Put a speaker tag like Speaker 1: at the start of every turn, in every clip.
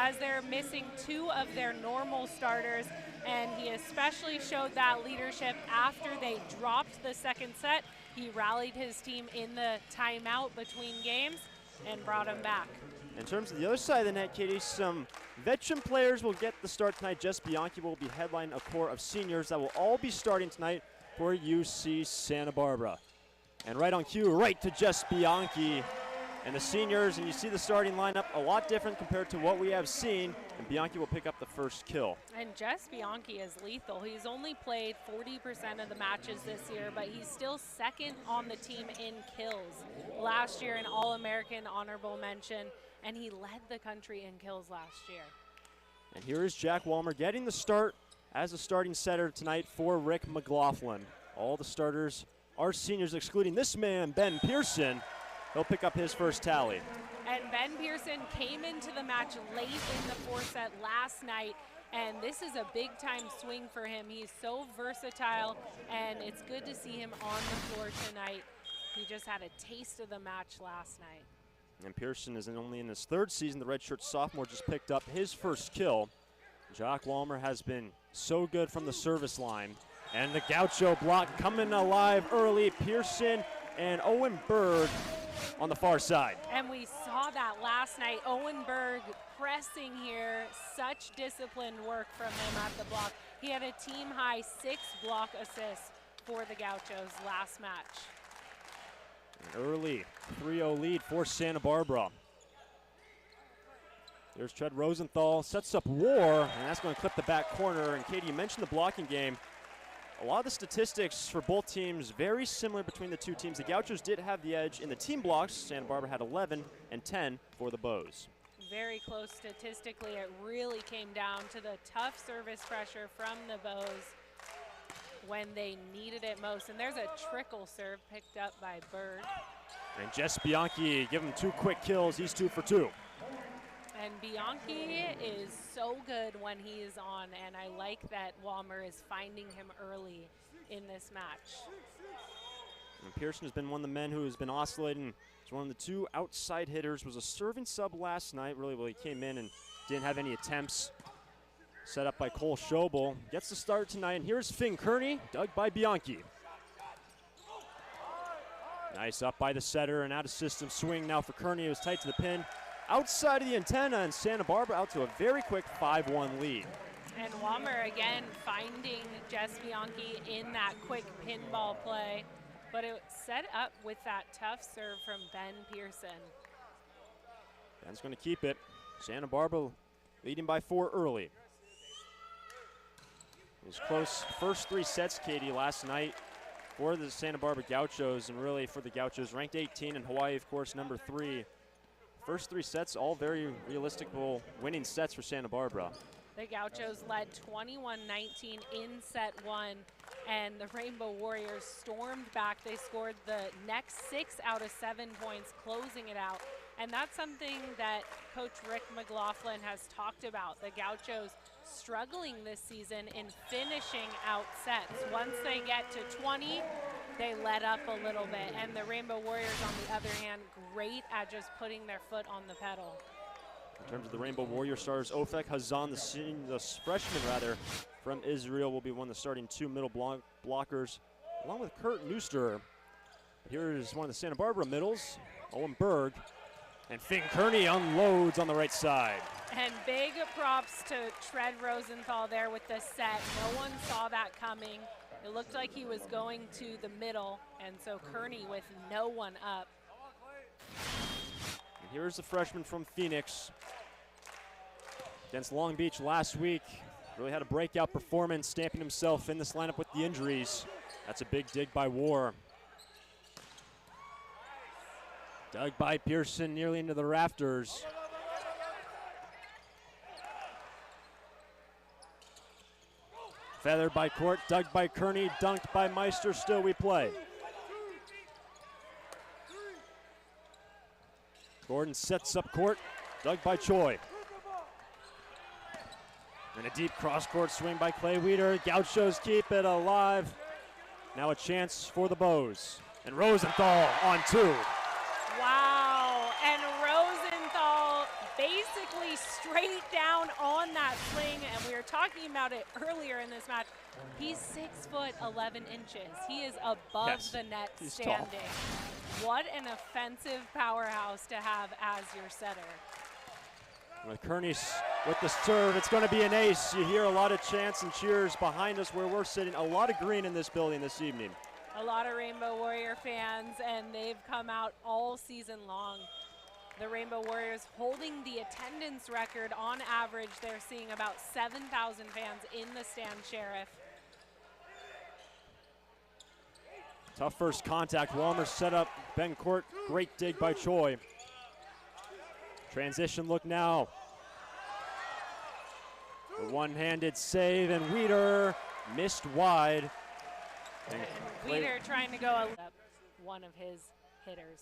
Speaker 1: as they're missing 2 of their normal starters, and he especially showed that leadership after they dropped the second set. He rallied his team in the timeout between games and brought them back.
Speaker 2: In terms of the other side of the net, Katie, some veteran players will get the start tonight. Jess Bianchi will be headlining a core of seniors that will all be starting tonight for UC Santa Barbara. And right on cue, right to Jess Bianchi and the seniors, and you see the starting lineup a lot different compared to what we have seen, and Bianchi will pick up the first kill.
Speaker 1: And Jess Bianchi is lethal. He's only played 40% of the matches this year, but he's still second on the team in kills. Last year an All-American honorable mention, and he led the country in kills last year.
Speaker 2: And here is Jack Walmer getting the start as a starting setter tonight for Rick McLaughlin. All the starters are seniors, excluding this man, Ben Pearson. He'll pick up his first tally.
Speaker 1: And Ben Pearson came into the match late in the 4th set last night, and this is a big-time swing for him. He's so versatile, and it's good to see him on the floor tonight. He just had a taste of the match last night.
Speaker 2: And Pearson is only in his 3rd season. The redshirt sophomore just picked up his first kill. Jack Walmer has been so good from the service line. And the Gaucho block coming alive early. Pearson and Owen Berg on the far side.
Speaker 1: And we saw that last night. Owen Berg pressing here. Such disciplined work from him at the block. He had a team-high 6 block assists for the Gauchos last match.
Speaker 2: An early 3-0 lead for Santa Barbara. There's Tread Rosenthal, sets up War, and that's going to clip the back corner. And Katie, you mentioned the blocking game. A lot of the statistics for both teams very similar between the two teams. The Gauchos did have the edge in the team blocks. Santa Barbara had 11 and 10 for the Bows.
Speaker 1: Very close statistically. It really came down to the tough service pressure from the Bows when they needed it most. And there's a trickle serve picked up by Berg.
Speaker 2: And Jess Bianchi, give him 2 quick kills. He's 2 for 2.
Speaker 1: And Bianchi is so good when he is on, and I like that Walmer is finding him early in this match.
Speaker 2: And Pearson has been one of the men who has been oscillating. He's one of the 2 outside hitters, was a serving sub last night. Really, well, he came in and didn't have any attempts. Set up by Cole Schobel. Gets the start tonight, and here's Finn Kearney, dug by Bianchi. Nice up by the setter, and out of system swing now for Kearney. It was tight to the pin. Outside of the antenna, and Santa Barbara out to a very quick 5-1 lead.
Speaker 1: And Walmer again finding Jess Bianchi in that quick pinball play, but it set up with that tough serve from Ben Pearson.
Speaker 2: Ben's going to keep it. Santa Barbara leading by 4 early. It was close first 3 sets, Katie, last night for the Santa Barbara Gauchos, and really for the Gauchos, ranked 18 in Hawaii, of course, number 3. First 3 sets, all very realistic winning sets for Santa Barbara.
Speaker 1: The Gauchos led 21-19 in set 1, and the Rainbow Warriors stormed back. They scored the next 6 out of 7 points, closing it out. And that's something that Coach Rick McLaughlin has talked about. The Gauchos struggling this season in finishing out sets. Once they get to 20, they let up a little bit. And the Rainbow Warriors, on the other hand, great at just putting their foot on the pedal.
Speaker 2: In terms of the Rainbow Warrior stars, Ofek Hazan, the freshman from Israel, will be one of the starting 2 middle blockers, along with Kurt Neuster. Here is one of the Santa Barbara middles, Owen Berg. And Finn Kearney unloads on the right side.
Speaker 1: And big props to Tread Rosenthal there with the set. No one saw that coming. It looked like he was going to the middle, and so Kearney with no one up.
Speaker 2: And here's the freshman from Phoenix. Against Long Beach last week. Really had a breakout performance, stamping himself in this lineup with the injuries. That's a big dig by War. Dug by Pearson nearly into the rafters. Feathered by Court, dug by Kearney, dunked by Meister. Still we play. Gordon sets up Court, dug by Choi. And a deep cross-court swing by Clay Weeder. Gauchos keep it alive. Now a chance for the Bows. And Rosenthal on 2.
Speaker 1: Wow, and Rosenthal basically straight straight down on that swing, and we were talking about it earlier in this match. He's 6'11". He is above the net standing. Tall. What an offensive powerhouse to have as your setter.
Speaker 2: With Kearney with the serve, it's going to be an ace. You hear a lot of chants and cheers behind us where we're sitting. A lot of green in this building this evening.
Speaker 1: A lot of Rainbow Warrior fans, and they've come out all season long. The Rainbow Warriors holding the attendance record. On average, they're seeing about 7,000 fans in the stand, Sheriff.
Speaker 2: Tough first contact. Walmer set up Ben Court. Great dig by Choi. Transition look now. The one-handed save, and Weeder missed wide.
Speaker 1: And Weeder trying to go up one of his hitters.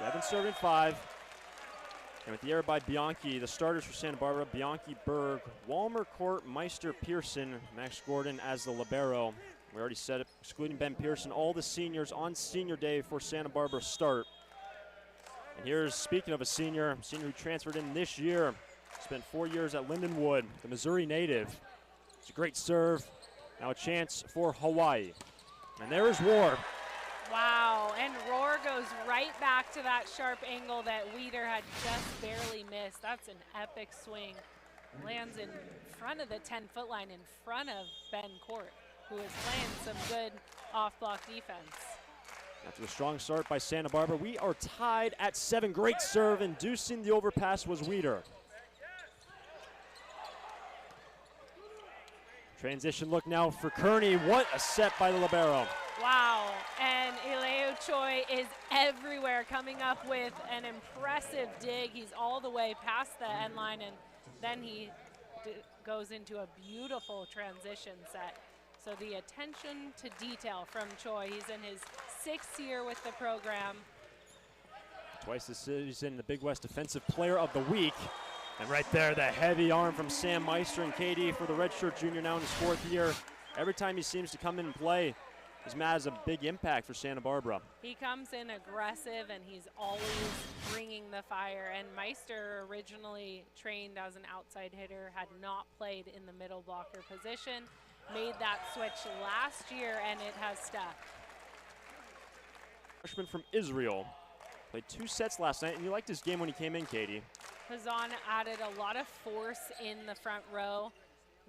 Speaker 2: 7-5. And with the error by Bianchi, the starters for Santa Barbara, Bianchi, Berg, Walmer, Court, Meister, Pearson, Max Gordon as the libero. We already said it, excluding Ben Pearson, all the seniors on senior day for Santa Barbara start. And here's, speaking of a senior who transferred in this year, spent 4 years at Lindenwood, the Missouri native. It's a great serve. Now a chance for Hawaii. And there is Roar.
Speaker 1: Wow, and Roar goes right back to that sharp angle that Weeder had just barely missed. That's an epic swing. Lands in front of the 10-foot line, in front of Ben Court, who is playing some good off-block defense.
Speaker 2: After the strong start by Santa Barbara, we are tied at 7. Great serve, inducing the overpass was Weeder. Transition look now for Kearney. What a set by the libero.
Speaker 1: Wow, and Ileo Choi is everywhere, coming up with an impressive dig. He's all the way past the end line, and then he goes into a beautiful transition set. So the attention to detail from Choi. He's in his 6th year with the program.
Speaker 2: Twice this season, the Big West Defensive Player of the Week. And right there, the heavy arm from Sam Meister and KD for the redshirt junior now in his 4th year. Every time he seems to come in and play, he's has a big impact for Santa Barbara.
Speaker 1: He comes in aggressive, and he's always bringing the fire. And Meister, originally trained as an outside hitter, had not played in the middle blocker position. Made that switch last year, and it has stuck.
Speaker 2: Freshman from Israel. Played 2 sets last night, and you liked his game when he came in, Katie.
Speaker 1: Hazan added a lot of force in the front row.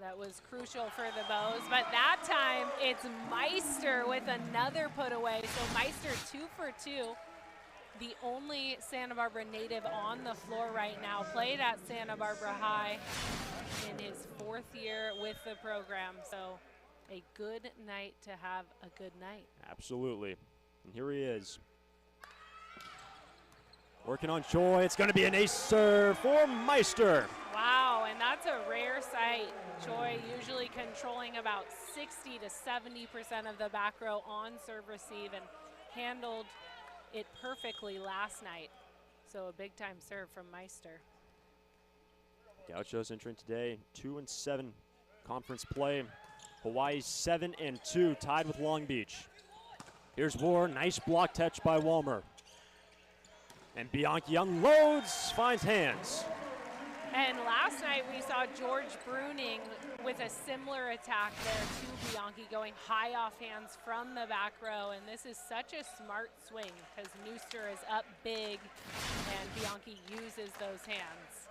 Speaker 1: That was crucial for the Bows, but that time it's Meister with another put away. So Meister 2 for 2. The only Santa Barbara native on the floor right now. Played at Santa Barbara High in his 4th year with the program. So a good night to have a good night.
Speaker 2: Absolutely. And here he is. Working on Choi. It's going to be an ace serve for Meister.
Speaker 1: Wow, and that's a rare sight. Choi usually controlling about 60 to 70% of the back row on serve receive, and handled it perfectly last night. So a big time serve from Meister.
Speaker 2: Gauchos entering today 2-7 conference play. Hawaii 7-2, tied with Long Beach. Here's War, nice block touch by Walmer. And Bianchi unloads, finds hands.
Speaker 1: And last night we saw George Bruning with a similar attack there to Bianchi, going high off hands from the back row. And this is such a smart swing because Nooster is up big and Bianchi uses those hands.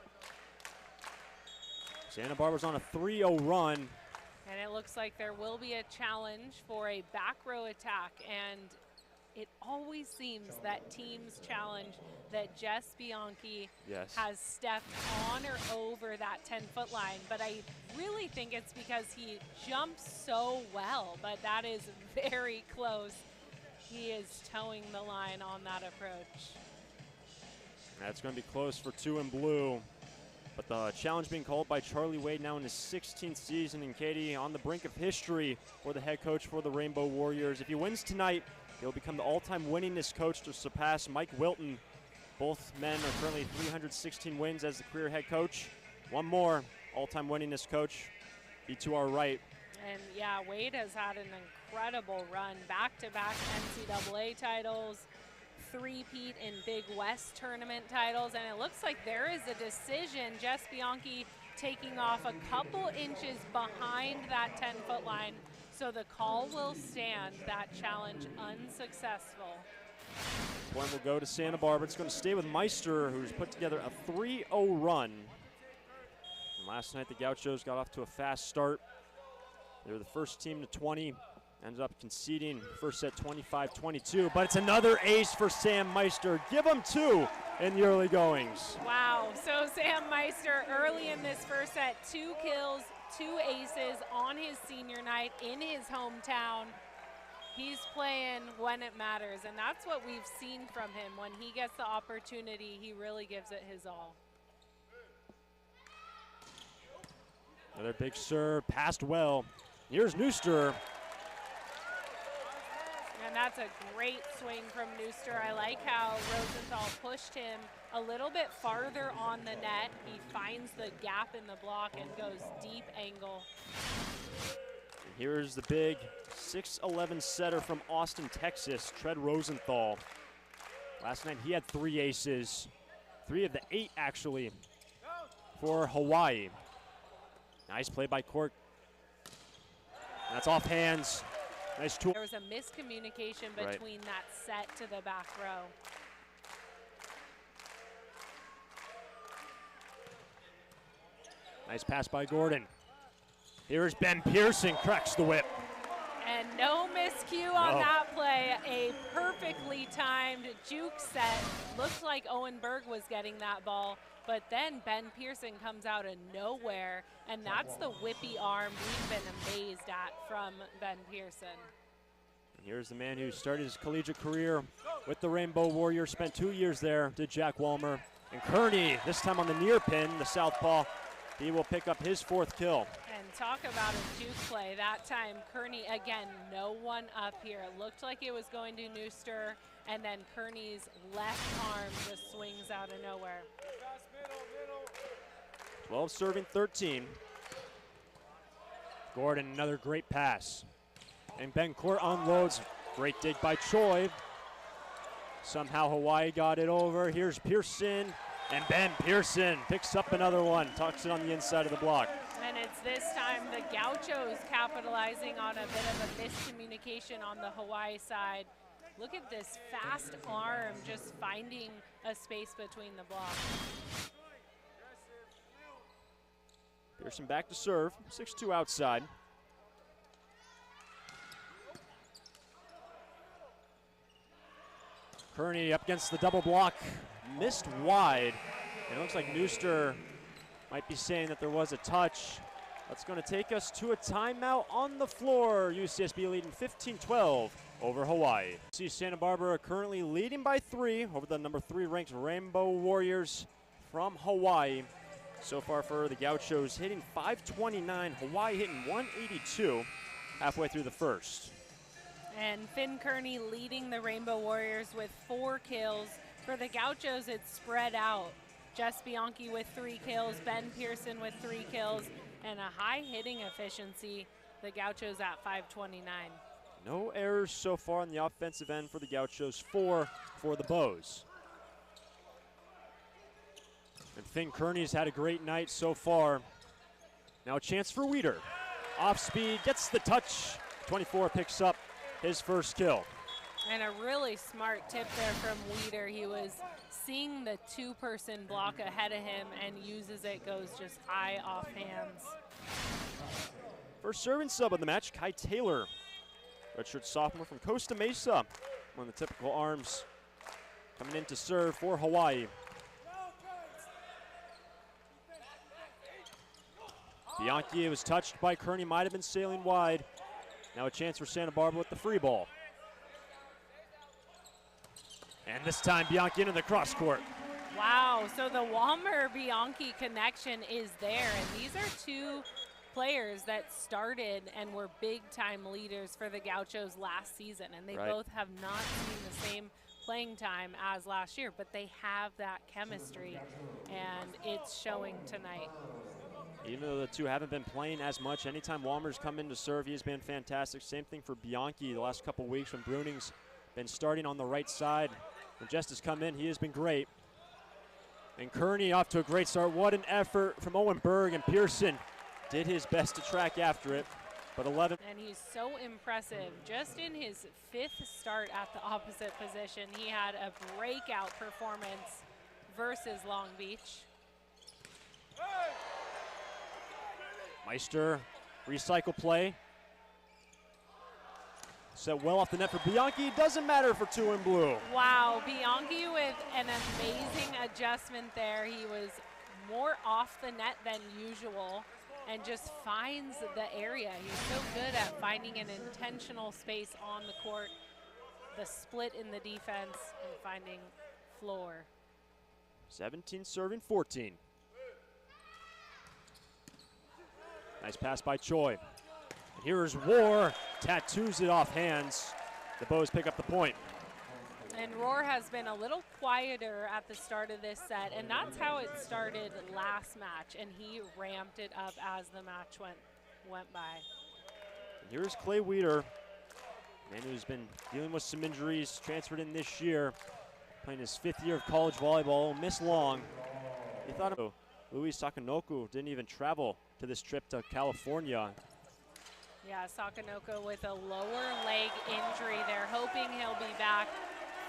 Speaker 2: Santa Barbara's on a 3-0 run.
Speaker 1: And it looks like there will be a challenge for a back row attack. And it always seems that teams challenge that Jess Bianchi has stepped on or over that 10-foot line. But I really think it's because he jumps so well, but that is very close. He is towing the line on that approach.
Speaker 2: That's going to be close for 2 in blue. But the challenge being called by Charlie Wade now in his 16th season, and Katie on the brink of history for the head coach for the Rainbow Warriors. If he wins tonight, he'll become the all-time winningest coach to surpass Mike Wilton. Both men are currently 316 wins as the career head coach. One more all-time winningest coach, be to our right.
Speaker 1: And yeah, Wade has had an incredible run, back-to-back NCAA titles, three-peat in Big West tournament titles, and it looks like there is a decision. Jess Bianchi taking off a couple inches behind that 10-foot line, so the call will stand. That challenge unsuccessful.
Speaker 2: Point will go to Santa Barbara. It's going to stay with Meister, who's put together a 3-0 run. And last night the Gauchos got off to a fast start. They were the first team to 20. Ended up conceding first set 25-22, but it's another ace for Sam Meister. Give him two in the early goings.
Speaker 1: Wow, so Sam Meister early in this first set, 2 kills, 2 aces on his senior night in his hometown. He's playing when it matters, and that's what we've seen from him. When he gets the opportunity, he really gives it his all.
Speaker 2: Another big serve, passed well. Here's Neuster.
Speaker 1: And that's a great swing from Neuster. I like how Rosenthal pushed him a little bit farther on the net. He finds the gap in the block and goes deep angle.
Speaker 2: And here's the big 6'11" setter from Austin, Texas, Tread Rosenthal. Last night he had 3 aces, 3 of the 8 actually for Hawaii. Nice play by Cork. That's off hands. Nice tool.
Speaker 1: There was a miscommunication between that set to the back row.
Speaker 2: Nice pass by Gordon. Here's Ben Pearson, cracks the whip.
Speaker 1: And no miscue on that play. A perfectly timed juke set. Looked like Owen Berg was getting that ball, but then Ben Pearson comes out of nowhere, and that's the whippy arm we've been amazed at from Ben Pearson.
Speaker 2: And here's the man who started his collegiate career with the Rainbow Warriors, spent 2 years there, did Jack Walmer. And Kearney, this time on the near pin, the southpaw, he will pick up his 4th kill.
Speaker 1: And talk about a juke play. That time, Kearney, again, no one up here. It looked like it was going to Neuster, and then Kearney's left arm just swings out of nowhere.
Speaker 2: 12 serving 13. Gordon, another great pass. And Bencourt unloads. Great dig by Choi. Somehow Hawaii got it over. Here's Pearson. And Ben Pearson picks up another one. Tucks it on the inside of the block.
Speaker 1: And it's this time the Gauchos capitalizing on a bit of a miscommunication on the Hawaii side. Look at this fast arm just finding a space between the blocks.
Speaker 2: Pearson back to serve. 6-2 outside. Kearney up against the double block. Missed wide. And it looks like Neuster might be saying that there was a touch. That's going to take us to a timeout on the floor. UCSB leading 15-12 over Hawaii. See Santa Barbara currently leading by 3 over the number 3 ranked Rainbow Warriors from Hawaii. So far for the Gauchos, hitting 529, Hawaii hitting 182 halfway through the first.
Speaker 1: And Finn Kearney leading the Rainbow Warriors with 4 kills. For the Gauchos, it's spread out. Jess Bianchi with 3 kills, Ben Pearson with 3 kills, and a high hitting efficiency. The Gauchos at 529.
Speaker 2: No errors so far on the offensive end for the Gauchos, 4 for the Bows. And Finn Kearney's had a great night so far. Now a chance for Weeder. Off speed, gets the touch. 24 picks up his first kill.
Speaker 1: And a really smart tip there from Weeder. He was seeing the 2-person block ahead of him and uses it, goes just high off hands.
Speaker 2: First serving sub of the match, Kai Taylor. Redshirt sophomore from Costa Mesa. One of the typical arms coming in to serve for Hawaii. Bianchi was touched by Kearney, might have been sailing wide. Now a chance for Santa Barbara with the free ball. And this time Bianchi into the cross court.
Speaker 1: Wow, so the Walmer-Bianchi connection is there, and these are 2 players that started and were big-time leaders for the Gauchos last season, and they both have not seen the same playing time as last year, but they have that chemistry, and it's showing tonight.
Speaker 2: Even though the 2 haven't been playing as much, anytime Walmer's come in to serve, he's been fantastic. Same thing for Bianchi the last couple weeks when Bruning's been starting on the right side. When Just has come in, he has been great. And Kearney off to a great start. What an effort from Owen Berg, and Pearson did his best to track after it. But 11.
Speaker 1: And he's so impressive. Just in his 5th start at the opposite position, he had a breakout performance versus Long Beach.
Speaker 2: Meister, recycle play. Set well off the net for Bianchi. Doesn't matter for 2 in blue.
Speaker 1: Wow, Bianchi with an amazing adjustment there. He was more off the net than usual and just finds the area. He's so good at finding an intentional space on the court, the split in the defense, and finding floor.
Speaker 2: 17 serving 14. Nice pass by Choi. And here is War, tattoos it off hands. The Bows pick up the point.
Speaker 1: And Roar has been a little quieter at the start of this set, and that's how it started last match, and he ramped it up as the match went by.
Speaker 2: And here's Clay Weeder, man who's been dealing with some injuries, transferred in this year, playing his 5th year of college volleyball, missed long. He thought Luis Sakanoku didn't even travel to this trip to California.
Speaker 1: Yeah, Sakanoku with a lower leg injury. They're hoping he'll be back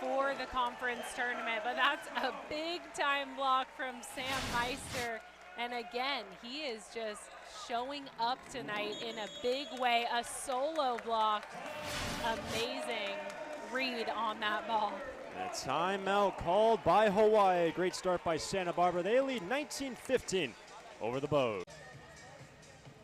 Speaker 1: for the conference tournament, but that's a big time block from Sam Meister. And again, he is just showing up tonight in a big way. A solo block. Amazing read on that ball.
Speaker 2: And a timeout called by Hawaii. Great start by Santa Barbara. They lead 19-15 over the Bows.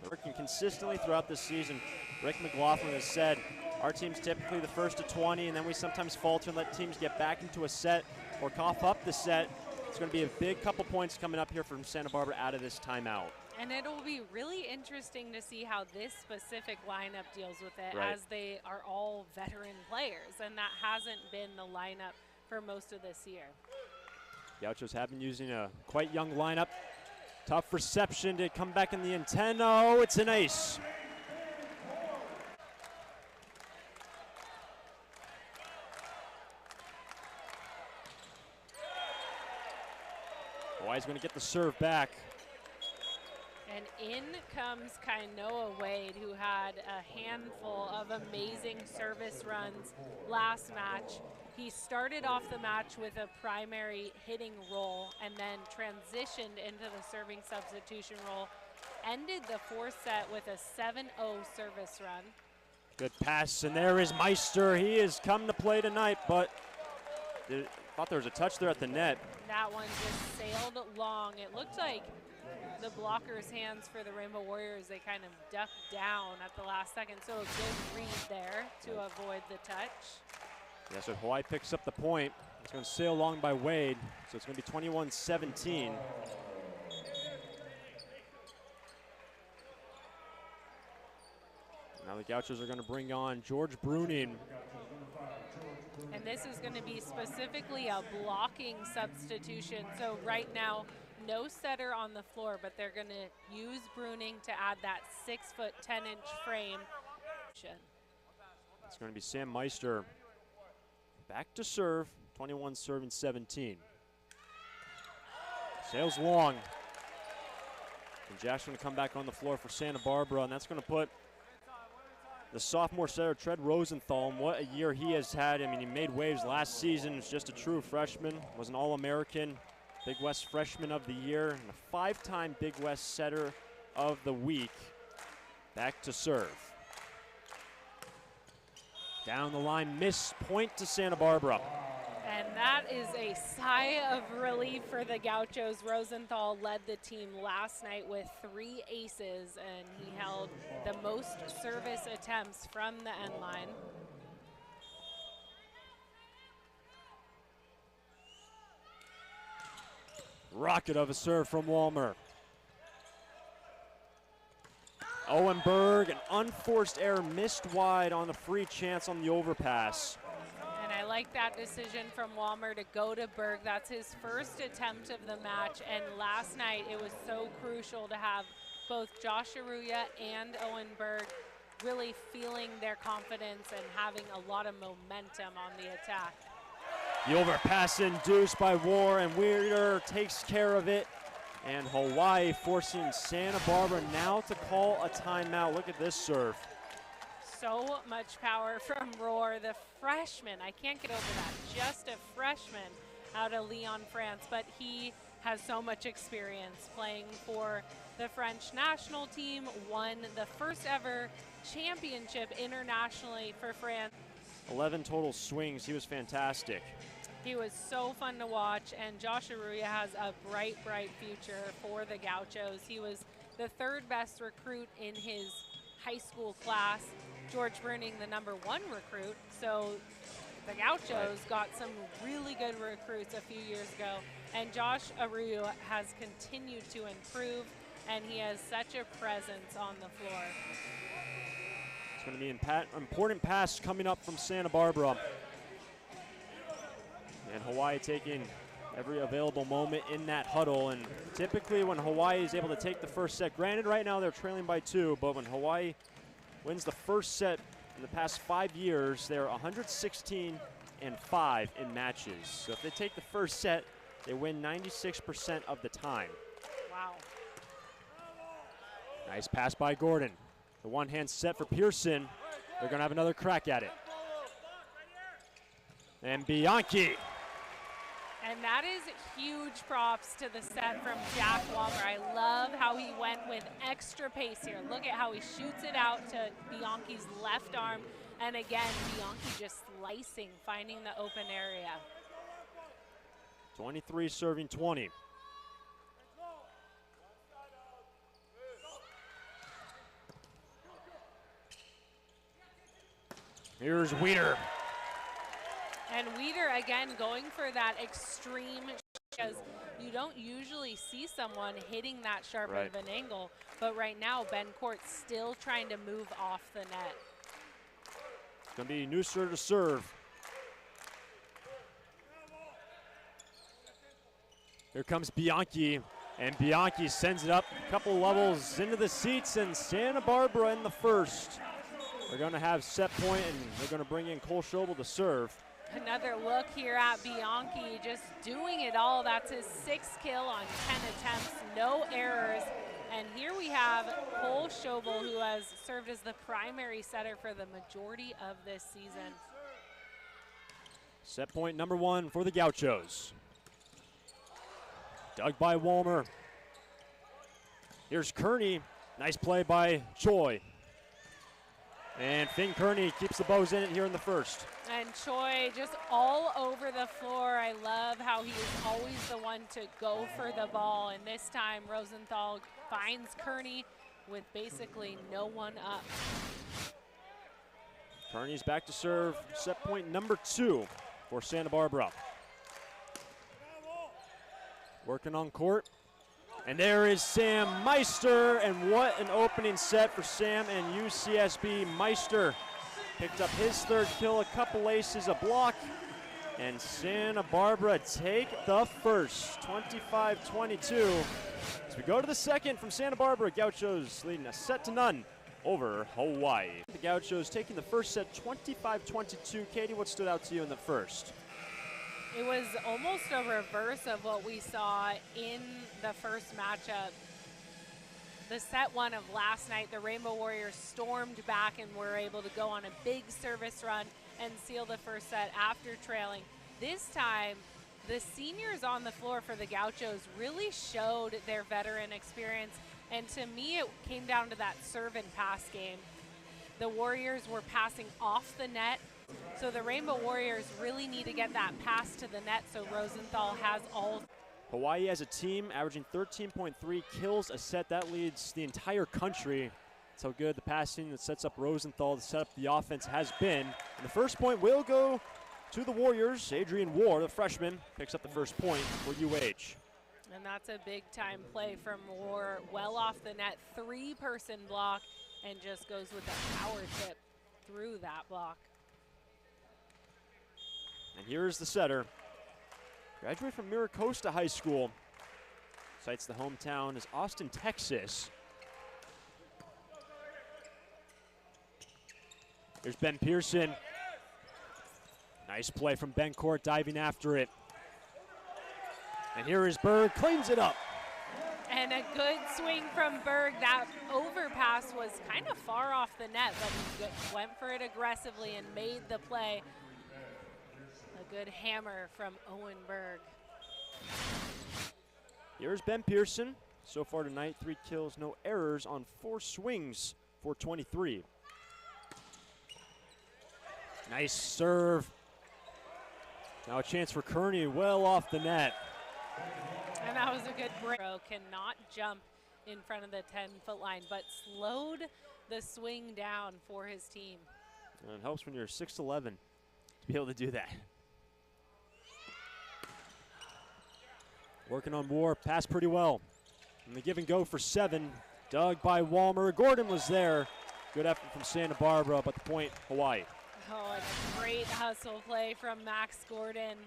Speaker 2: Working consistently throughout this season. Rick McLaughlin has said, our team's typically the first to 20, and then we sometimes falter and let teams get back into a set or cough up the set. It's going to be a big couple points coming up here from Santa Barbara out of this timeout.
Speaker 1: And it'll be really interesting to see how this specific lineup deals with it,
Speaker 2: right,
Speaker 1: as they are all veteran players, and that hasn't been the lineup for most of this year.
Speaker 2: Gauchos have been using a quite young lineup. Tough reception to come back in the antenna. Oh, it's an ace. Hawaii's going to get the serve back.
Speaker 1: And in comes Kainoa Wade, who had a handful of amazing service runs last match. He started off the match with a primary hitting role and then transitioned into the serving substitution role. Ended the 4th set with a 7-0 service run.
Speaker 2: Good pass, and there is Meister. He has come to play tonight, but thought there was a touch there at the net.
Speaker 1: That one just sailed long. It looked like the blockers' hands for the Rainbow Warriors, they kind of ducked down at the last second. So a good read there to avoid the touch.
Speaker 2: Yeah, so Hawaii picks up the point. It's going to sail along by Wade, so it's going to be 21-17. Now the Gauchos are going to bring on George Bruning.
Speaker 1: And this is going to be specifically a blocking substitution. So right now, no setter on the floor, but they're going to use Bruning to add that 6-foot, 10-inch frame.
Speaker 2: It's going to be Sam Meister back to serve, 21 serving 17. Sails long. And Jack's going to come back on the floor for Santa Barbara, and that's going to put the sophomore setter, Tread Rosenthal, and what a year he has had. I mean, he made waves last season. Was just a true freshman, was an All-American, Big West Freshman of the Year, and a 5-time Big West Setter of the Week. Back to serve. Down the line, miss point to Santa Barbara.
Speaker 1: And that is a sigh of relief for the Gauchos. Rosenthal led the team last night with 3 aces, and he held the most service attempts from the end line.
Speaker 2: Rocket of a serve from Walmer. Owen Berg, an unforced error, missed wide on the free chance on the overpass.
Speaker 1: And I like that decision from Walmer to go to Berg. That's his first attempt of the match, and last night it was so crucial to have both Josh Aruya and Owen Berg really feeling their confidence and having a lot of momentum on the attack.
Speaker 2: The overpass induced by War, and Weirder takes care of it. And Hawaii forcing Santa Barbara now to call a timeout. Look at this serve.
Speaker 1: So much power from Roar, the freshman. I can't get over that. Just a freshman out of Lyon, France, but he has so much experience playing for the French national team, won the first ever championship internationally for France.
Speaker 2: 11 total swings. He was fantastic.
Speaker 1: He was so fun to watch, and Josh Arroyo has a bright, bright future for the Gauchos. He was the third best recruit in his high school class, George Bruning the #1 recruit. So the Gauchos got some really good recruits a few years ago, and Josh Arroyo has continued to improve, and he has such a presence on the floor.
Speaker 2: It's going to be an important pass coming up from Santa Barbara. And Hawaii taking every available moment in that huddle. And typically when Hawaii is able to take the first set, granted right now they're trailing by 2, but when Hawaii wins the first set in the past 5 years, they're 116-5 in matches. So if they take the first set, they win 96% of the time.
Speaker 1: Wow.
Speaker 2: Nice pass by Gordon. The one-hand set for Pearson. They're going to have another crack at it. And Bianchi.
Speaker 1: And that is huge props to the set from Jack Walker. I love how he went with extra pace here. Look at how he shoots it out to Bianchi's left arm. And again, Bianchi just slicing, finding the open area.
Speaker 2: 23 serving 20. Here's Weeder.
Speaker 1: And Weeder, again, going for that extreme, because you don't usually see someone hitting that sharp of an angle. But right now, Ben Court's still trying to move off the net.
Speaker 2: It's going to be Neusser to serve. Here comes Bianchi, and Bianchi sends it up a couple levels into the seats, and Santa Barbara in the first. They're going to have set point, and they're going to bring in Cole Schobel to serve.
Speaker 1: Another look here at Bianchi, just doing it all. That's his 6th kill on 10 attempts, no errors. And here we have Cole Schobel, who has served as the primary setter for the majority of this season.
Speaker 2: Set point #1 for the Gauchos. Dug by Walmer. Here's Kearney. Nice play by Choi. And Finn Kearney keeps the bows in it here in the first.
Speaker 1: And Choi just all over the floor. I love how he is always the one to go for the ball. And this time Rosenthal finds Kearney with basically no one up.
Speaker 2: Kearney's back to serve. Set point #2 for Santa Barbara. Working on court. And there is Sam Meister, and what an opening set for Sam and UCSB. Meister picked up his 3rd kill, a couple aces, a block, and Santa Barbara take the first, 25-22. As we go to the second from Santa Barbara, Gauchos leading a set to none over Hawaii. The Gauchos taking the first set, 25-22. Katie, what stood out to you in the first?
Speaker 1: It was almost a reverse of what we saw in the first matchup. The set 1 of last night, the Rainbow Warriors stormed back and were able to go on a big service run and seal the first set after trailing. This time, the seniors on the floor for the Gauchos really showed their veteran experience. And to me, it came down to that serve and pass game. The Warriors were passing off the net, so the Rainbow Warriors really need to get that pass to the net, so Rosenthal has all.
Speaker 2: Hawaii as a team averaging 13.3 kills a set. That leads the entire country. That's how good the passing that sets up Rosenthal to set up the offense has been. And the first point will go to the Warriors. Adrian Ward, the freshman, picks up the first point for UH.
Speaker 1: And that's a big-time play from Ward. Well off the net, 3-person block, and just goes with a power tip through that block.
Speaker 2: And here's the setter. Graduated from Miracosta High School. Cites the hometown as Austin, Texas. Here's Ben Pearson. Nice play from Bencourt, diving after it. And here is Berg, cleans it up.
Speaker 1: And a good swing from Berg. That overpass was kind of far off the net, but he went for it aggressively and made the play. A good hammer from Owen Berg.
Speaker 2: Here's Ben Pearson. So far tonight, 3 kills, no errors on 4 swings for 23. Nice serve. Now a chance for Kearney, well off the net.
Speaker 1: And that was a good break. Cannot jump in front of the 10-foot line, but slowed the swing down for his team.
Speaker 2: And it helps when you're 6'11" to be able to do that. Working on War, passed pretty well. And the give and go for 7, dug by Walmer. Gordon was there. Good effort from Santa Barbara, but the point, Hawaii.
Speaker 1: Oh, and a great hustle play from Max Gordon.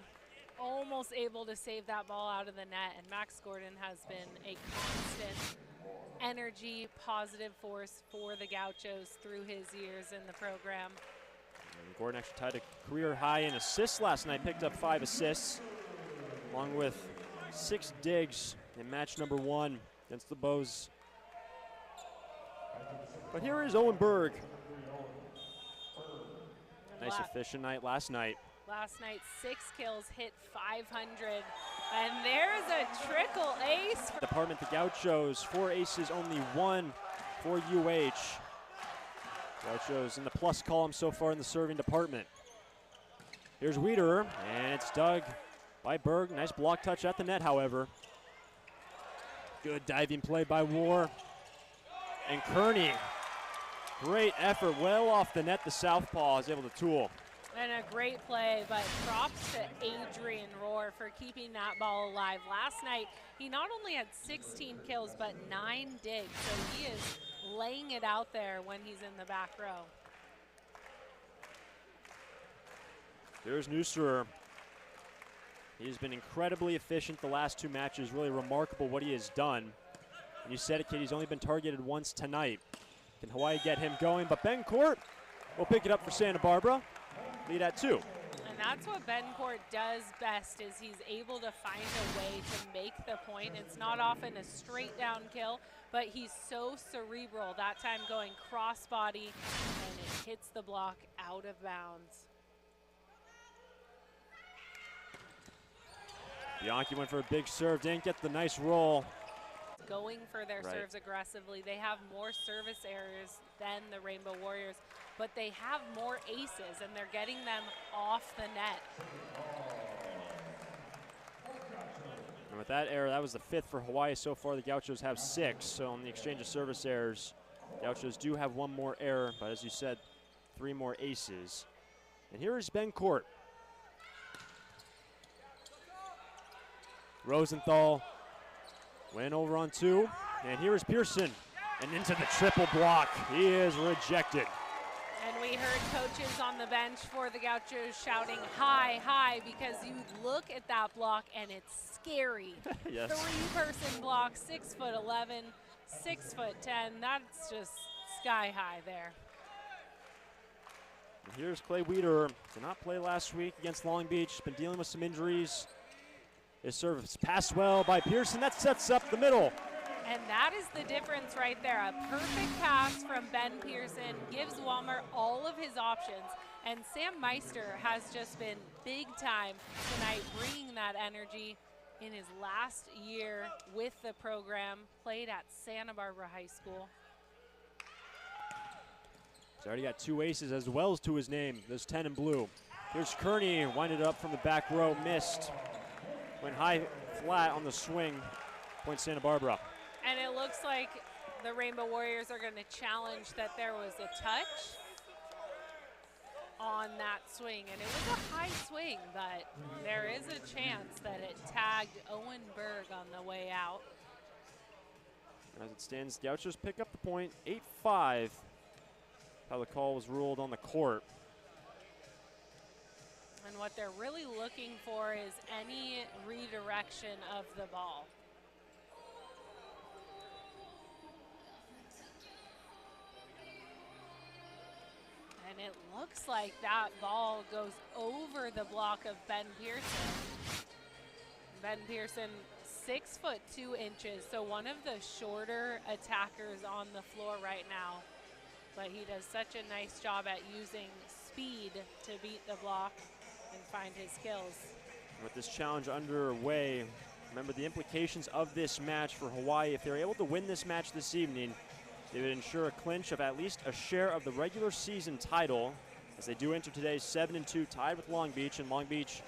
Speaker 1: Almost able to save that ball out of the net, and Max Gordon has been a constant energy, positive force for the Gauchos through his years in the program.
Speaker 2: And Gordon actually tied a career high in assists last night, picked up 5 assists, along with 6 digs in match number 1 against the Bows. But here is Owen Berg. Nice efficient night last night.
Speaker 1: Last night, 6 kills, hit 500. And there's a triple ace.
Speaker 2: Department, the Gauchos, 4 aces, only 1 for UH. Gauchos in the plus column so far in the serving department. Here's Wiederer, and it's dug by Berg. Nice block touch at the net, however. Good diving play by War. And Kearney, great effort, well off the net. The southpaw is able to tool.
Speaker 1: And a great play, but props to Adrian Rohr for keeping that ball alive. Last night, he not only had 16 kills, but 9 digs, so he is laying it out there when he's in the back row.
Speaker 2: There's Nusserer. He has been incredibly efficient the last 2 matches. Really remarkable what he has done. And you said it, kid, he's only been targeted once tonight. Can Hawaii get him going? But Bencourt will pick it up for Santa Barbara. Lead at 2.
Speaker 1: And that's what Bencourt does best, is he's able to find a way to make the point. It's not often a straight down kill, but he's so cerebral. That time going crossbody, and it hits the block out of bounds.
Speaker 2: Bianchi went for a big serve, didn't get the nice roll.
Speaker 1: Going for their serves aggressively. They have more service errors than the Rainbow Warriors, but they have more aces, and they're getting them off the net.
Speaker 2: And with that error, that was the 5th for Hawaii so far. The Gauchos have 6, so on the exchange of service errors, Gauchos do have 1 more error, but as you said, 3 more aces. And here is Bencourt. Rosenthal went over on 2, and here is Pearson, and into the triple block. He is rejected.
Speaker 1: And we heard coaches on the bench for the Gauchos shouting, "High, high," because you look at that block and it's scary.
Speaker 2: Yes.
Speaker 1: 3-person block, 6'11", 6'10". That's just sky high there.
Speaker 2: And here's Clay Wiederer. Did not play last week against Long Beach. Been dealing with some injuries. His service passed well by Pearson. That sets up the middle.
Speaker 1: And that is the difference right there. A perfect pass from Ben Pearson gives Walmer all of his options. And Sam Meister has just been big time tonight, bringing that energy in his last year with the program. Played at Santa Barbara High School.
Speaker 2: He's already got 2 aces as well as to his name. There's 10 in blue. Here's Kearney, winded up from the back row, missed. Went high flat on the swing. Point Santa Barbara.
Speaker 1: And it looks like the Rainbow Warriors are going to challenge that there was a touch on that swing. And it was a high swing, but there is a chance that it tagged Owen Berg on the way out.
Speaker 2: As it stands, Gauchos pick up the point, 8-5. How the call was ruled on the court.
Speaker 1: And what they're really looking for is any redirection of the ball. And it looks looks like that ball goes over the block of Ben Pearson. Ben Pearson, 6'2", so one of the shorter attackers on the floor right now. But he does such a nice job at using speed to beat the block and find his kills.
Speaker 2: With this challenge underway, remember the implications of this match for Hawaii. If they're able to win this match this evening, they would ensure a clinch of at least a share of the regular season title, as they do enter today's 7-2 tied with Long Beach. And Long Beach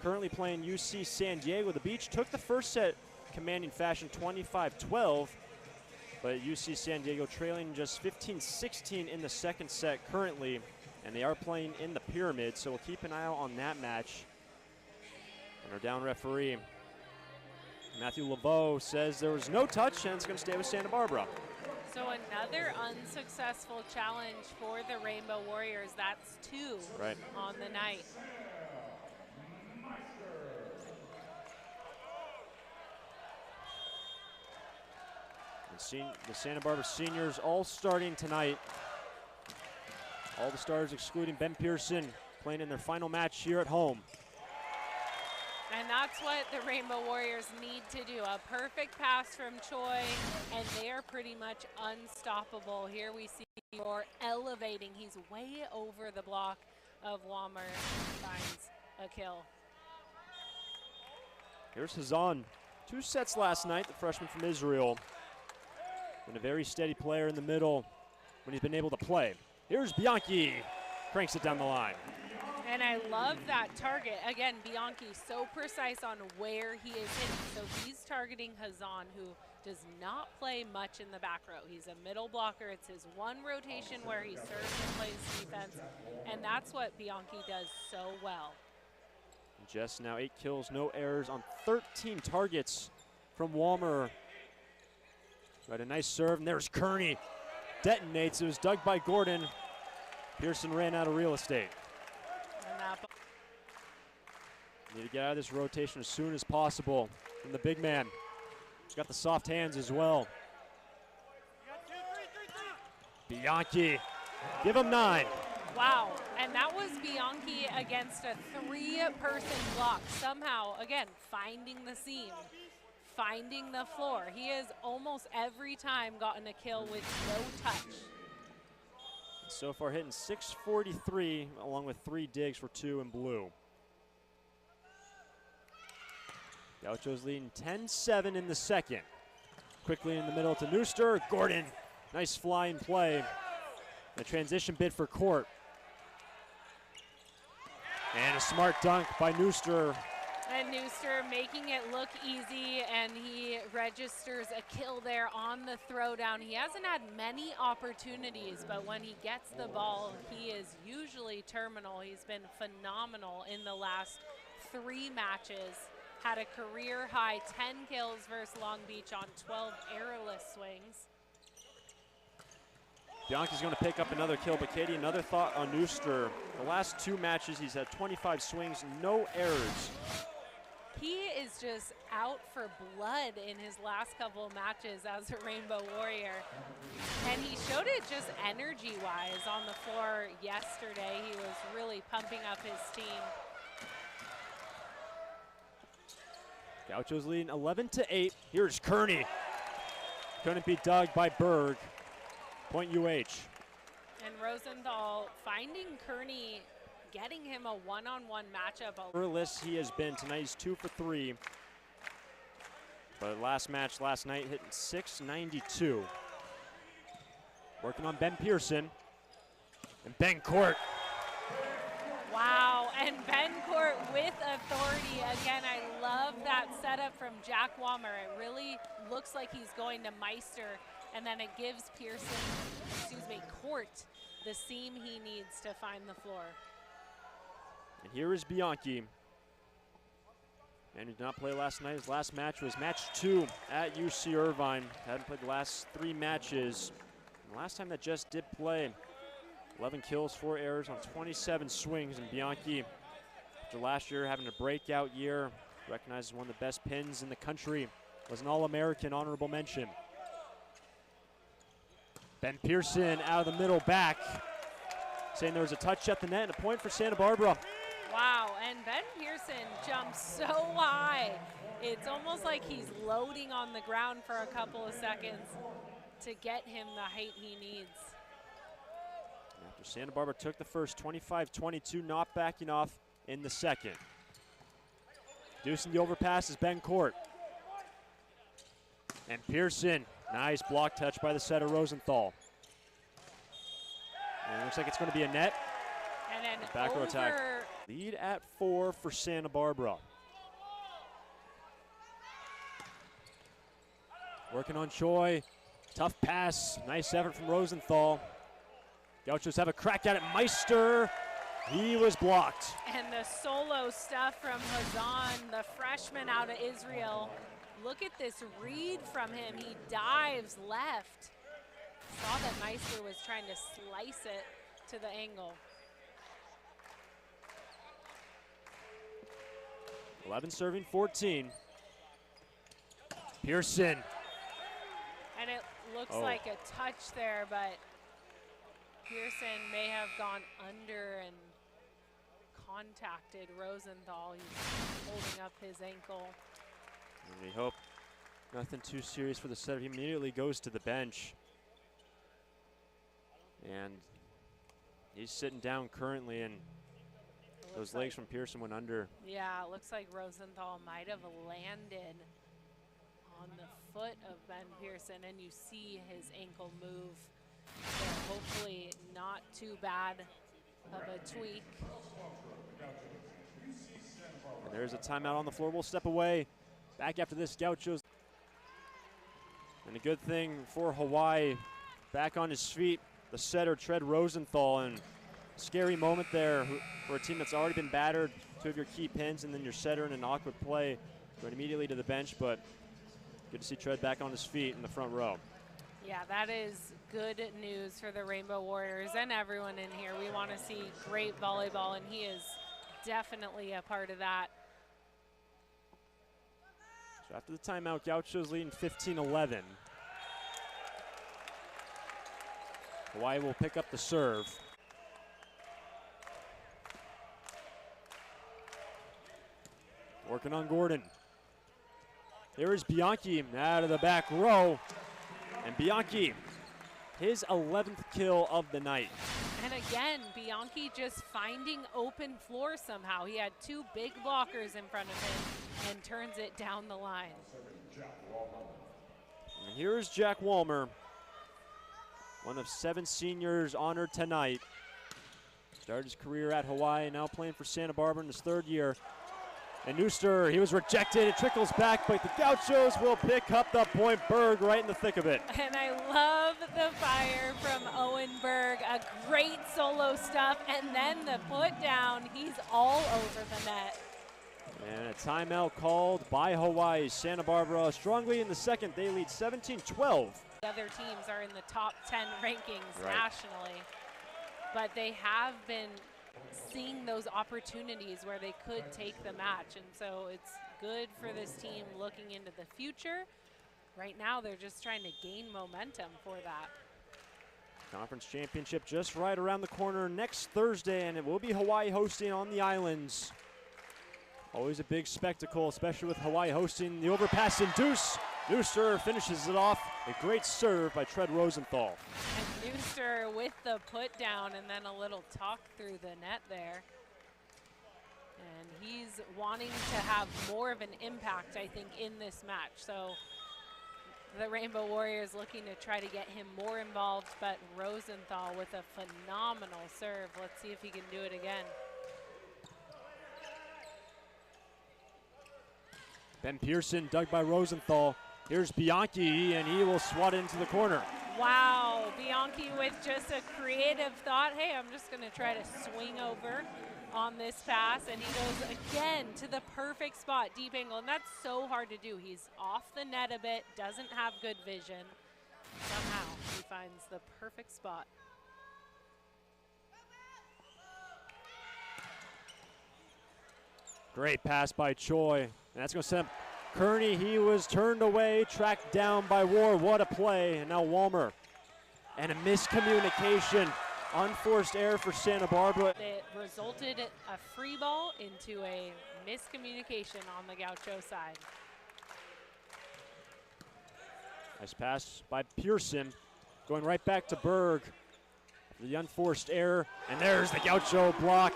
Speaker 2: currently playing UC San Diego. The Beach took the first set commanding fashion 25-12, but UC San Diego trailing just 15-16 in the second set currently, and they are playing in the Pyramid, so we'll keep an eye out on that match. And our down referee, Matthew Laveau, says there was no touch, and it's going to stay with Santa Barbara.
Speaker 1: So another unsuccessful challenge for the Rainbow Warriors. That's 2 on the night. The Santa Barbara seniors all starting tonight. All the stars excluding Ben Pearson playing in their final match here at home. And that's what the Rainbow Warriors need to do. A perfect pass from Choi, and they are pretty much unstoppable. Here we see Roar elevating. He's way over the block of Walmer and finds a kill.
Speaker 2: Here's Hazan. 2 sets last night, the freshman from Israel. Been a very steady player in the middle when he's been able to play. Here's Bianchi. Cranks it down the line.
Speaker 1: And I love that target. Again, Bianchi so precise on where he is hitting. So he's targeting Hazan, who does not play much in the back row. He's a middle blocker. It's his one rotation where he serves and plays defense. And that's what Bianchi does so well.
Speaker 2: Just now 8 kills, no errors on 13 targets from Walmer. Got a nice serve, and there's Kearney. Detonates. It was dug by Gordon. Pearson ran out of real estate. Need to get out of this rotation as soon as possible from the big man. He's got the soft hands as well. Bianchi, give him 9.
Speaker 1: Wow, and that was Bianchi against a 3-person block. Somehow, again, finding the seam, finding the floor. He has almost every time gotten a kill with no touch.
Speaker 2: So far hitting 643 along with 3 digs for 2 in blue. Gauchos leading 10-7 in the second. Quickly in the middle to Nooster. Gordon, nice flying play. A transition bid for Court. And a smart dunk by Nooster.
Speaker 1: And Nooster making it look easy, and he registers a kill there on the throwdown. He hasn't had many opportunities, but when he gets the ball, he is usually terminal. He's been phenomenal in the last 3 matches. Had a career high 10 kills versus Long Beach on 12 errorless swings.
Speaker 2: Bianchi's going to pick up another kill, but Katie, another thought on Nooster. The last 2 matches, he's had 25 swings, no errors.
Speaker 1: He is just out for blood in his last couple of matches as a Rainbow Warrior. And he showed it just energy-wise on the floor yesterday. He was really pumping up his team.
Speaker 2: Gauchos leading 11-8. Here's Kearney. Couldn't be dug by Berg. Point UH.
Speaker 1: And Rosenthal finding Kearney, getting him a one-on-one matchup.
Speaker 2: Errorless he has been tonight. He's 2 for 3. But last match last night hitting 692. Working on Ben Pearson. And Ben Court.
Speaker 1: Wow, and Ben Court with authority. Again, I love that setup from Jack Walmer. It really looks like he's going to Meister, and then it gives Court the seam he needs to find the floor.
Speaker 2: And here is Bianchi. And he did not play last night. His last match was match 2 at UC Irvine. Hadn't played the last 3 matches. And the last time that Jess did play, 11 kills, 4 errors on 27 swings. And Bianchi, after last year having a breakout year, recognized as one of the best pins in the country, was an All-American honorable mention. Ben Pearson out of the middle back. saying there was a touch at the net and a point for Santa Barbara.
Speaker 1: Wow, and Ben Pearson jumps so high. It's almost like he's loading on the ground for a couple of seconds to get him the height he needs.
Speaker 2: After Santa Barbara took the first 25-22, not backing off in the second. Deucing the overpass is Ben Court. And Pearson, nice block touch by the setter Rosenthal. And it looks like it's going to be a net.
Speaker 1: And then
Speaker 2: back row attack. Lead at 4 for Santa Barbara. Working on Choi. Tough pass. Nice effort from Rosenthal. Gauchos have a crack at it. Meister, he was blocked.
Speaker 1: And the solo stuff from Hazan, the freshman out of Israel. Look at this read from him. He dives left. Saw that Meister was trying to slice it to the angle.
Speaker 2: 11 serving 14. Pearson.
Speaker 1: And it looks like a touch there, but Pearson may have gone under and contacted Rosenthal. He's holding up his ankle.
Speaker 2: And we hope nothing too serious for the setter. He immediately goes to the bench. And he's sitting down currently, and those legs from Pearson went under.
Speaker 1: Yeah, it looks like Rosenthal might have landed on the foot of Ben Pearson, and you see his ankle move. So hopefully not too bad of a tweak.
Speaker 2: And there's a timeout on the floor. We'll step away. Back after this, Gauchos. And a good thing for Hawaii, back on his feet, the setter, Tread Rosenthal, and scary moment there for a team that's already been battered. Two of your key pins, and then your setter in an awkward play going immediately to the bench, but good to see Tread back on his feet in the front row.
Speaker 1: Yeah, that is good news for the Rainbow Warriors and everyone in here. We want to see great volleyball, and he is definitely a part of that.
Speaker 2: So after the timeout, Gauchos leading 15-11. Hawaii will pick up the serve. Working on Gordon. Here is Bianchi out of the back row. And Bianchi, his 11th kill of the night.
Speaker 1: And again, Bianchi just finding open floor somehow. He had two big blockers in front of him and turns it down the line.
Speaker 2: And here is Jack Walmer, one of 7 seniors honored tonight. Started his career at Hawaii, now playing for Santa Barbara in his 3rd year. And Nooster, he was rejected. It trickles back, but the Gauchos will pick up the point. Berg right in the thick of it.
Speaker 1: And I love the fire from Owen Berg. A great solo stuff, and then the put down. He's all over the net.
Speaker 2: And a timeout called by Hawaii. Santa Barbara strongly in the second. They lead 17-12.
Speaker 1: The other teams are in the top 10 rankings nationally, but they have been seeing those opportunities where they could take the match, and so it's good for this team looking into the future. Right now they're just trying to gain momentum for that.
Speaker 2: Conference championship just right around the corner next Thursday, and it will be Hawaii hosting on the islands. Always a big spectacle, especially with Hawaii hosting. The overpass in Deuce. Nooster finishes it off. A great serve by Tread Rosenthal.
Speaker 1: And Nooster with the put down and then a little talk through the net there. And he's wanting to have more of an impact, I think, in this match. So the Rainbow Warriors looking to try to get him more involved, but Rosenthal with a phenomenal serve. Let's see if he can do it again.
Speaker 2: Ben Pearson dug by Rosenthal. Here's Bianchi, and he will swat it into the corner.
Speaker 1: Wow, Bianchi with just a creative thought. Hey, I'm just going to try to swing over on this pass, and he goes again to the perfect spot, deep angle, and that's so hard to do. He's off the net a bit, doesn't have good vision. Somehow he finds the perfect spot.
Speaker 2: Great pass by Choi, and that's going to send Kearney. He was turned away, tracked down by Ward. What a play, and now Walmer. And a miscommunication Unforced error for Santa Barbara.
Speaker 1: It resulted a free ball into a miscommunication on the Gaucho side.
Speaker 2: Nice pass by Pearson, going right back to Berg. The unforced error, and there's the Gaucho block.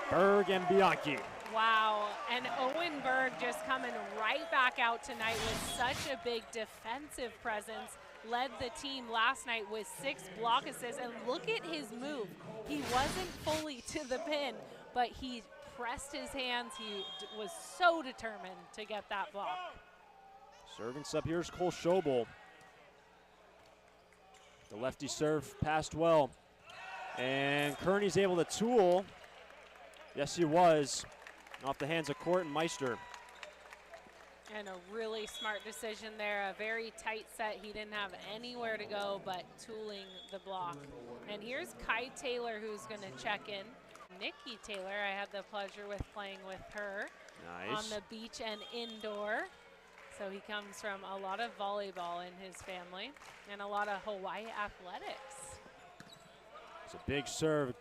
Speaker 2: Berg and Bianchi.
Speaker 1: Wow, and Owen Berg just coming right back out tonight with such a big defensive presence. Led the team last night with 6 block assists, and look at his move. He wasn't fully to the pin, but he pressed his hands. He was so determined to get that block.
Speaker 2: Serving sub, here's Cole Schobel. The lefty serve passed well. And Kearney's able to tool. Yes, he was. Off the hands of Court and Meister.
Speaker 1: And a really smart decision there. A very tight set. He didn't have anywhere to go but tooling the block. And here's Kai Taylor, who's going to check in. Nikki Taylor, I had the pleasure with playing with her on the beach and indoor. So he comes from a lot of volleyball in his family and a lot of Hawaii athletics.
Speaker 2: It's a big serve.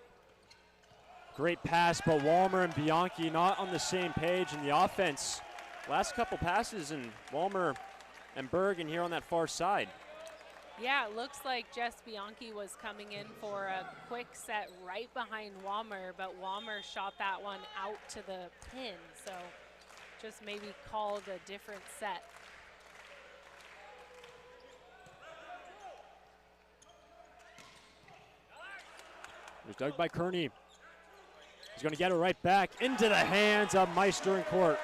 Speaker 2: Great pass, but Walmer and Bianchi not on the same page in the offense. Last couple passes, and Walmer and Bergen here on that far side.
Speaker 1: Yeah, it looks like Jess Bianchi was coming in for a quick set right behind Walmer, but Walmer shot that one out to the pin, so just maybe called a different set.
Speaker 2: It was dug by Kearney. He's going to get it right back into the hands of Meister and Court.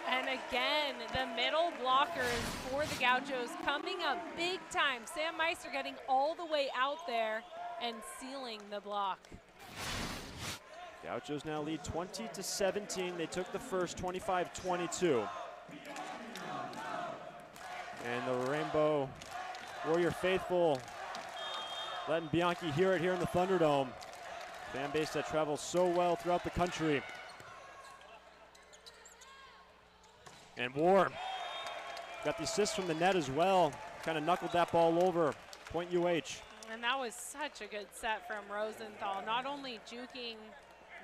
Speaker 1: And again, the middle blockers for the Gauchos coming up big time. Sam Meister getting all the way out there and sealing the block.
Speaker 2: Gauchos now lead 20-17. They took the first 25-22. And the Rainbow Warrior faithful letting Bianchi hear it here in the Thunderdome. Fan base that travels so well throughout the country. And War got the assist from the net as well. Kind of knuckled that ball over. Point UH.
Speaker 1: And that was such a good set from Rosenthal. Not only juking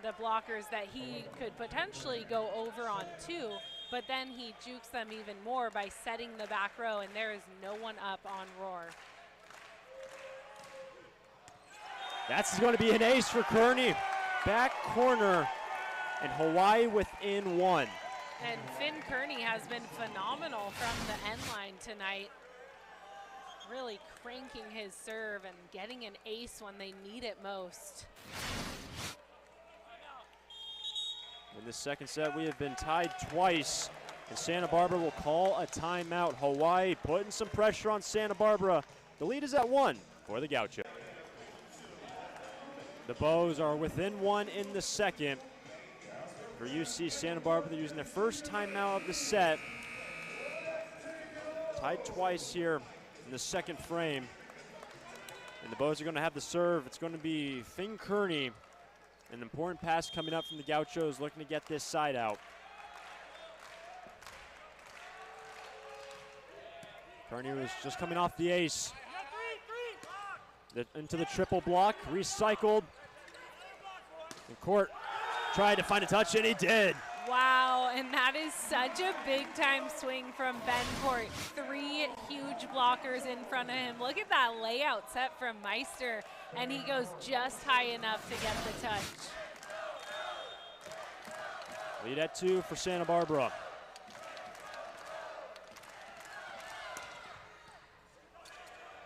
Speaker 1: the blockers that he could potentially go over on 2, but then he jukes them even more by setting the back row, and there is no one up on Roar.
Speaker 2: That's going to be an ace for Kearney. Back corner, and Hawaii within 1.
Speaker 1: And Finn Kearney has been phenomenal from the end line tonight. Really cranking his serve and getting an ace when they need it most.
Speaker 2: In this second set, we have been tied twice, and Santa Barbara will call a timeout. Hawaii putting some pressure on Santa Barbara. The lead is at 1 for the Gaucho. The Bows are within 1 in the second. For UC Santa Barbara, they're using their first timeout of the set. Tied twice here in the second frame. And the Bows are going to have the serve. It's going to be Finn Kearney. An important pass coming up from the Gauchos, looking to get this side out. Kearney was just coming off the ace. Into the triple block, recycled. And Court tried to find a touch, and he did.
Speaker 1: Wow, and that is such a big-time swing from Ben Court. 3 huge blockers in front of him. Look at that layout set from Meister, and he goes just high enough to get the touch.
Speaker 2: Lead at 2 for Santa Barbara.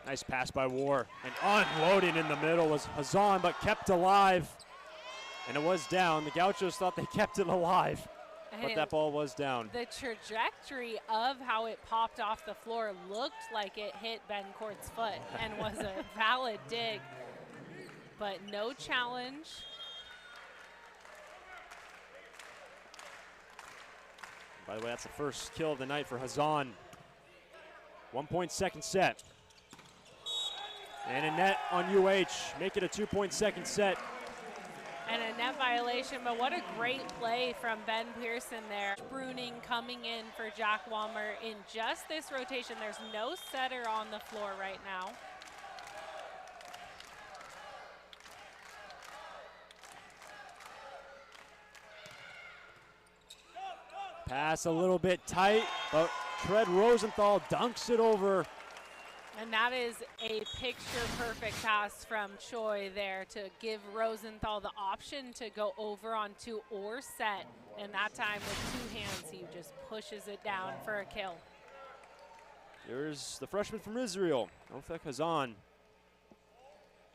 Speaker 2: Nice pass by War, and unloading in the middle was Hazan, but kept alive. And it was down. The Gauchos thought they kept it alive, but that ball was down.
Speaker 1: The trajectory of how it popped off the floor looked like it hit Ben Court's foot and was a valid dig, but no challenge.
Speaker 2: By the way, that's the first kill of the night for Hazan. 1-point second set. And a net on UH, make it a 2-point second set.
Speaker 1: And a net violation, but what a great play from Ben Pearson there. Bruning coming in for Jack Walmer in just this rotation. There's no setter on the floor right now.
Speaker 2: Pass a little bit tight, but Tread Rosenthal dunks it over.
Speaker 1: And that is a picture-perfect pass from Choi there to give Rosenthal the option to go over on 2 or set. And that time with 2 hands, he just pushes it down for a kill.
Speaker 2: Here's the freshman from Israel, Ofek Hazan.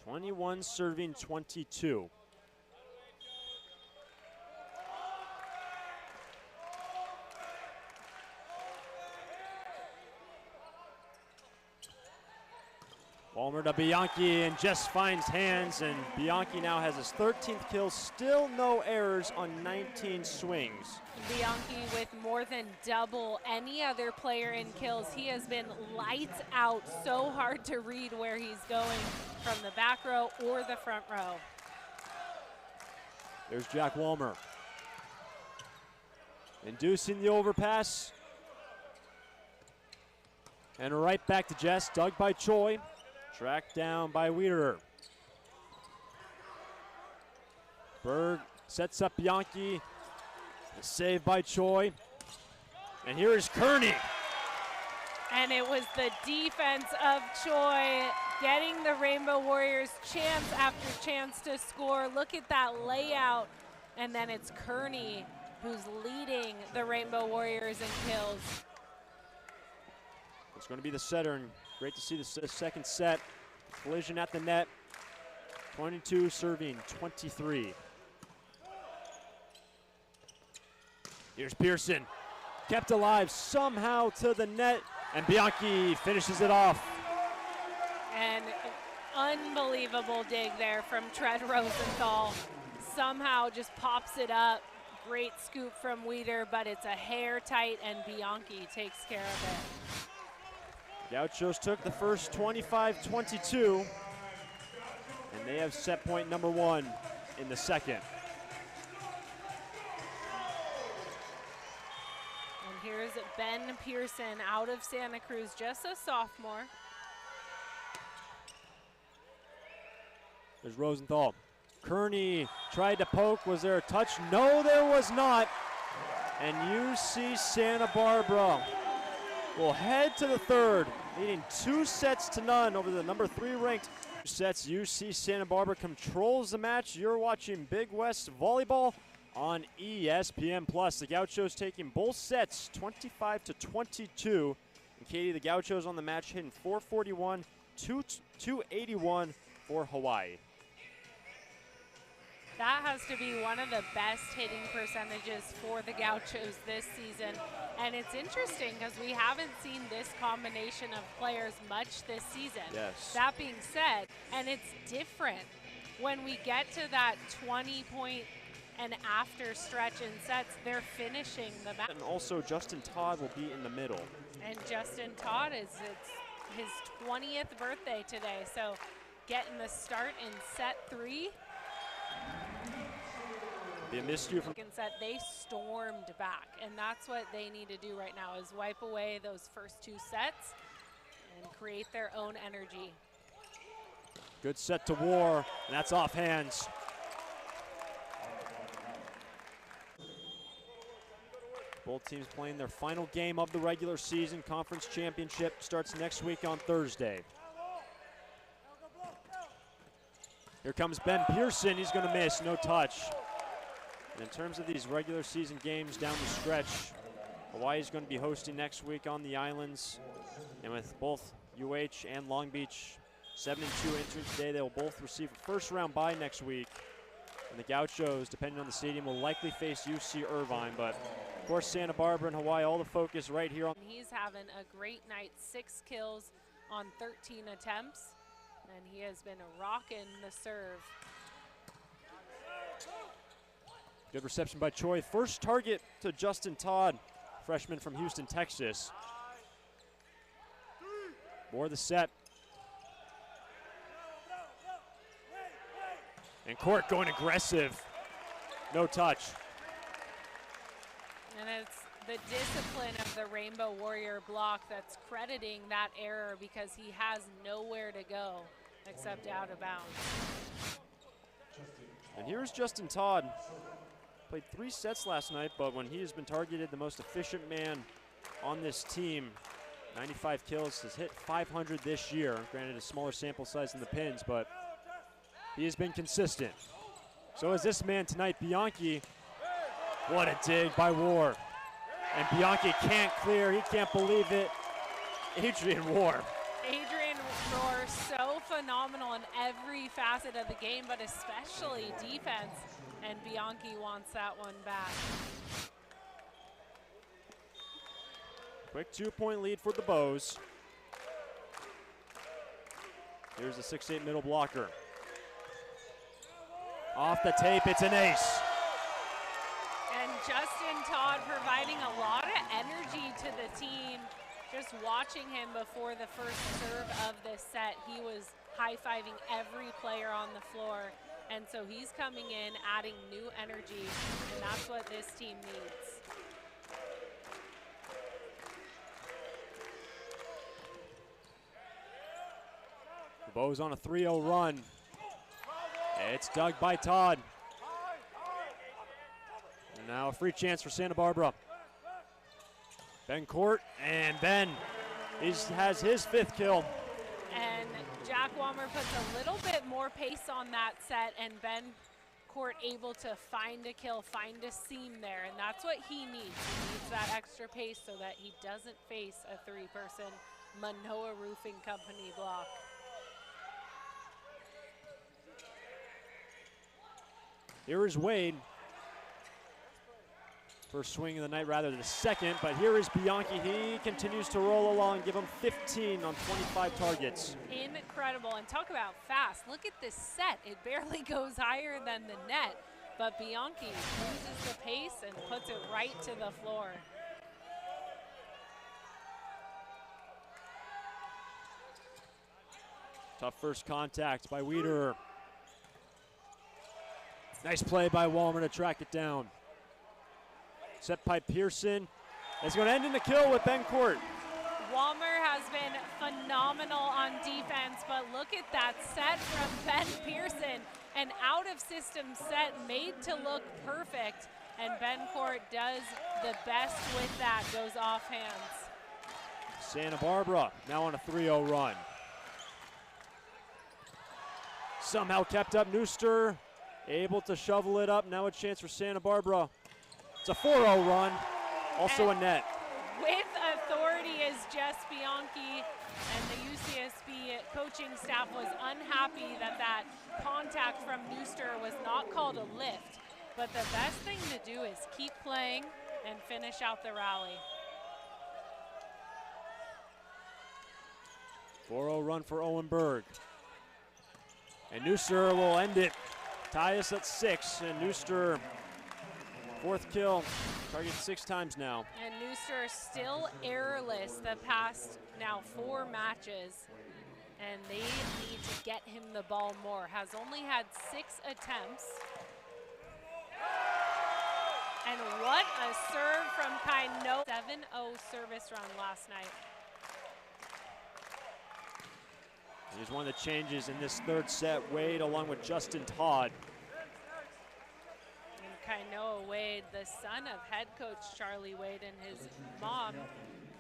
Speaker 2: 21 serving 22. Walmer to Bianchi and just finds hands, and Bianchi now has his 13th kill, still no errors on 19 swings.
Speaker 1: Bianchi with more than double any other player in kills. He has been lights out, so hard to read where he's going from the back row or the front row.
Speaker 2: There's Jack Walmer. Inducing the overpass. And right back to Jess, dug by Choi. Tracked down by Wiederer. Berg sets up Bianchi. A save by Choi. And here is Kearney.
Speaker 1: And it was the defense of Choi getting the Rainbow Warriors chance after chance to score. Look at that layout. And then it's Kearney who's leading the Rainbow Warriors in kills.
Speaker 2: It's going to be the setter, and great to see the second set. Collision at the net. 22 serving 23. Here's Pearson. Kept alive somehow to the net, and Bianchi finishes it off.
Speaker 1: And an unbelievable dig there from Tread Rosenthal. Somehow just pops it up. Great scoop from Weider, but it's a hair tight, and Bianchi takes care of it.
Speaker 2: Gauchos took the first 25-22, and they have set point number 1 in the second.
Speaker 1: And here's Ben Pearson out of Santa Cruz, just a sophomore.
Speaker 2: There's Rosenthal. Kearney tried to poke. Was there a touch? No, there was not. And UC Santa Barbara will head to the third, leading 2-0 over the number 3 ranked. Sets UC Santa Barbara controls the match. You're watching Big West Volleyball on ESPN+. The Gauchos taking both sets 25-22. And Katie, the Gauchos on the match hitting 441, 281 for Hawaii.
Speaker 1: That has to be one of the best hitting percentages for the Gauchos this season. And it's interesting because we haven't seen this combination of players much this season.
Speaker 2: Yes.
Speaker 1: That being said, and it's different when we get to that 20-point and after stretch in sets, they're finishing the match.
Speaker 2: And also Justin Todd will be in the middle. And
Speaker 1: Justin Todd it's his 20th birthday today, so getting the start in set 3.
Speaker 2: They missed you from
Speaker 1: set. They stormed back, and that's what they need to do right now is wipe away those first 2 sets and create their own energy.
Speaker 2: Good set to War, and that's off hands. Both teams playing their final game of the regular season. Conference championship starts next week on Thursday. Here comes Ben Pearson. He's going to miss, no touch. And in terms of these regular season games down the stretch, Hawaii's going to be hosting next week on the islands. And with both UH and Long Beach 7-2 entering today, they will both receive a first-round bye next week. And the Gauchos, depending on the stadium, will likely face UC Irvine. But, of course, Santa Barbara and Hawaii, all the focus right here on.
Speaker 1: He's having a great night, 6 kills on 13 attempts. And he has been rocking the serve.
Speaker 2: Good reception by Choi. First target to Justin Todd, freshman from Houston, Texas. More the set. And Court going aggressive. No touch.
Speaker 1: And it's the discipline of the Rainbow Warrior block that's crediting that error because he has nowhere to go except out of bounds.
Speaker 2: And here's Justin Todd. Played 3 sets last night, but when he has been targeted, the most efficient man on this team, 95 kills, has hit 500 this year. Granted, a smaller sample size than the Pins, but he has been consistent. So is this man tonight, Bianchi. What a dig by War. And Bianchi can't clear, he can't believe it. Adrian War.
Speaker 1: Adrian War, so phenomenal in every facet of the game, but especially defense. And Bianchi wants that one back.
Speaker 2: Quick 2-point lead for the Bows. Here's the 6'8" middle blocker. Off the tape, it's an ace.
Speaker 1: And Justin Todd providing a lot of energy to the team. Just watching him before the first serve of this set, he was high-fiving every player on the floor. And so he's coming in, adding new energy, and that's what this team needs.
Speaker 2: The Bows on a 3-0 run. It's dug by Todd. And now a free chance for Santa Barbara. Ben Court, and Ben has his 5th kill.
Speaker 1: And Jack Walmer puts a little bit more pace on that set, and Ben Court able to find a kill, find a seam there, and that's what he needs. He needs that extra pace so that he doesn't face a 3-person Manoa Roofing Company block.
Speaker 2: Here is Wade. First swing of the night, rather the second, but here is Bianchi. He continues to roll along, give him 15 on 25 targets.
Speaker 1: Incredible, and talk about fast. Look at this set. It barely goes higher than the net, but Bianchi loses the pace and puts it right to the floor.
Speaker 2: Tough first contact by Wiederer. Nice play by Walmer to track it down. Set by Pearson. It's going to end in the kill with Ben Court.
Speaker 1: Walmer has been phenomenal on defense, but look at that set from Ben Pearson. An out-of-system set made to look perfect, and Ben Court does the best with that, goes off hands.
Speaker 2: Santa Barbara now on a 3-0 run. Somehow kept up. Nooster able to shovel it up. Now a chance for Santa Barbara. It's a 4-0 run, also a net.
Speaker 1: With authority is Jess Bianchi, and the UCSB coaching staff was unhappy that that contact from Nooster was not called a lift. But the best thing to do is keep playing and finish out the rally.
Speaker 2: 4-0 run for Owenberg. And Nooster will end it. Tie us at 6, and Nooster, 4th kill, targeted 6 times now.
Speaker 1: And Nooster still errorless the past now 4 matches, and they need to get him the ball more. Has only had 6 attempts. And what a serve from Kaino. 7-0 service run last night.
Speaker 2: Here's one of the changes in this 3rd set. Wade along with Justin Todd.
Speaker 1: Kainoa Wade, the son of head coach Charlie Wade, and his mom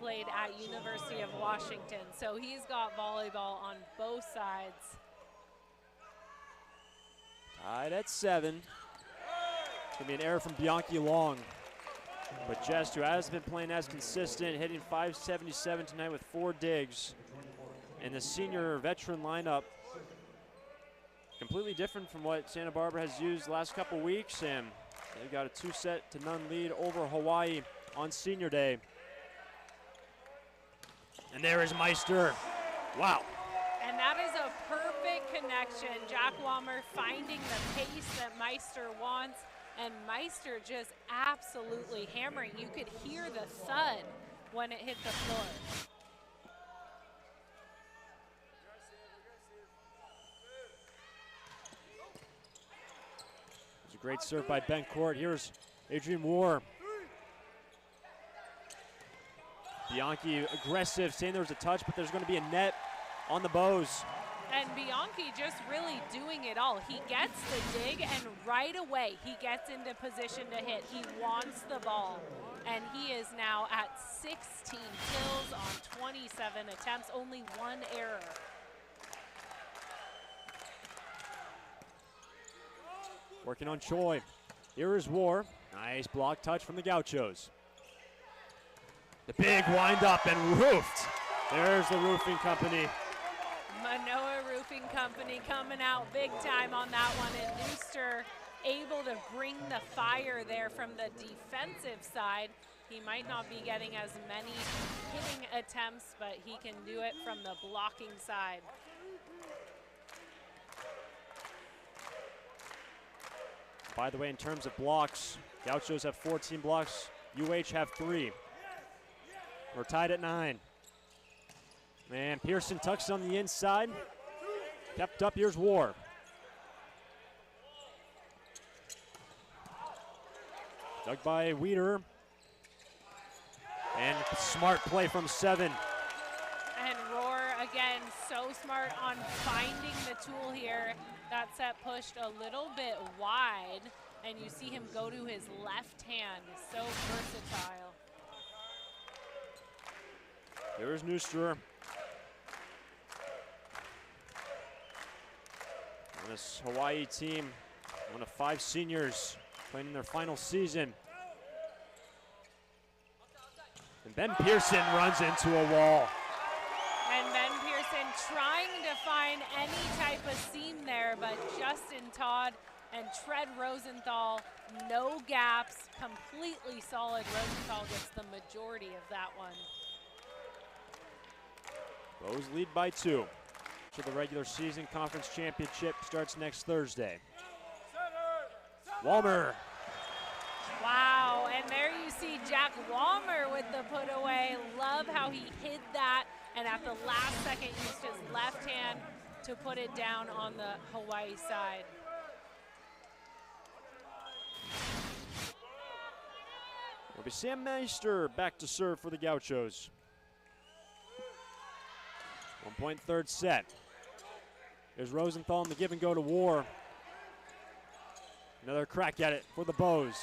Speaker 1: played at University of Washington. So he's got volleyball on both sides.
Speaker 2: Tied at 7. It's going to be an error from Bianchi long. But Jess, who has been playing as consistent, hitting 577 tonight with 4 digs. And the senior veteran lineup, completely different from what Santa Barbara has used the last couple weeks. And they've got a 2-0 lead over Hawaii on senior day. And there is Meister. Wow.
Speaker 1: And that is a perfect connection. Jack Walmer finding the pace that Meister wants, and Meister just absolutely hammering. You could hear the thud when it hit the floor.
Speaker 2: It's a great serve by Ben Court. Here's Adrian War. Bianchi aggressive, saying there was a touch, but there's going to be a net on the Bows.
Speaker 1: And Bianchi just really doing it all. He gets the dig, and right away he gets into position to hit. He wants the ball, and he is now at 16 kills on 27 attempts, only 1 error.
Speaker 2: Working on Choi. Here is War. Nice block touch from the Gauchos. The big wind up and roofed. There's the roofing company.
Speaker 1: Manoa Roofing Company coming out big time on that one, and Nooster able to bring the fire there from the defensive side. He might not be getting as many hitting attempts, but he can do it from the blocking side.
Speaker 2: By the way, in terms of blocks, Gauchos have 14 blocks, UH have 3. We're tied at 9. And Pearson tucks on the inside. Kept up, here's War. Dug by Weeder. And smart play from 7.
Speaker 1: And Roar, again, so smart on finding the tool here. That set pushed a little bit wide, and you see him go to his left hand. So versatile.
Speaker 2: There's Nooster. This Hawaii team, one of 5 seniors playing in their final season. And Ben Pearson runs into a wall.
Speaker 1: And Ben Pearson trying to find any type of seam there, but Justin Todd and Tread Rosenthal, no gaps, completely solid. Rosenthal gets the majority of that one.
Speaker 2: Bows lead by 2. So the regular season conference championship starts next Thursday. Walmer.
Speaker 1: Wow, and there you see Jack Walmer with the put away. Love how he hid that, and at the last second used his left hand to put it down on the Hawaii side.
Speaker 2: It'll be Sam Meister back to serve for the Gauchos. 1-point third set. There's Rosenthal in the give and go to War. Another crack at it for the Bows.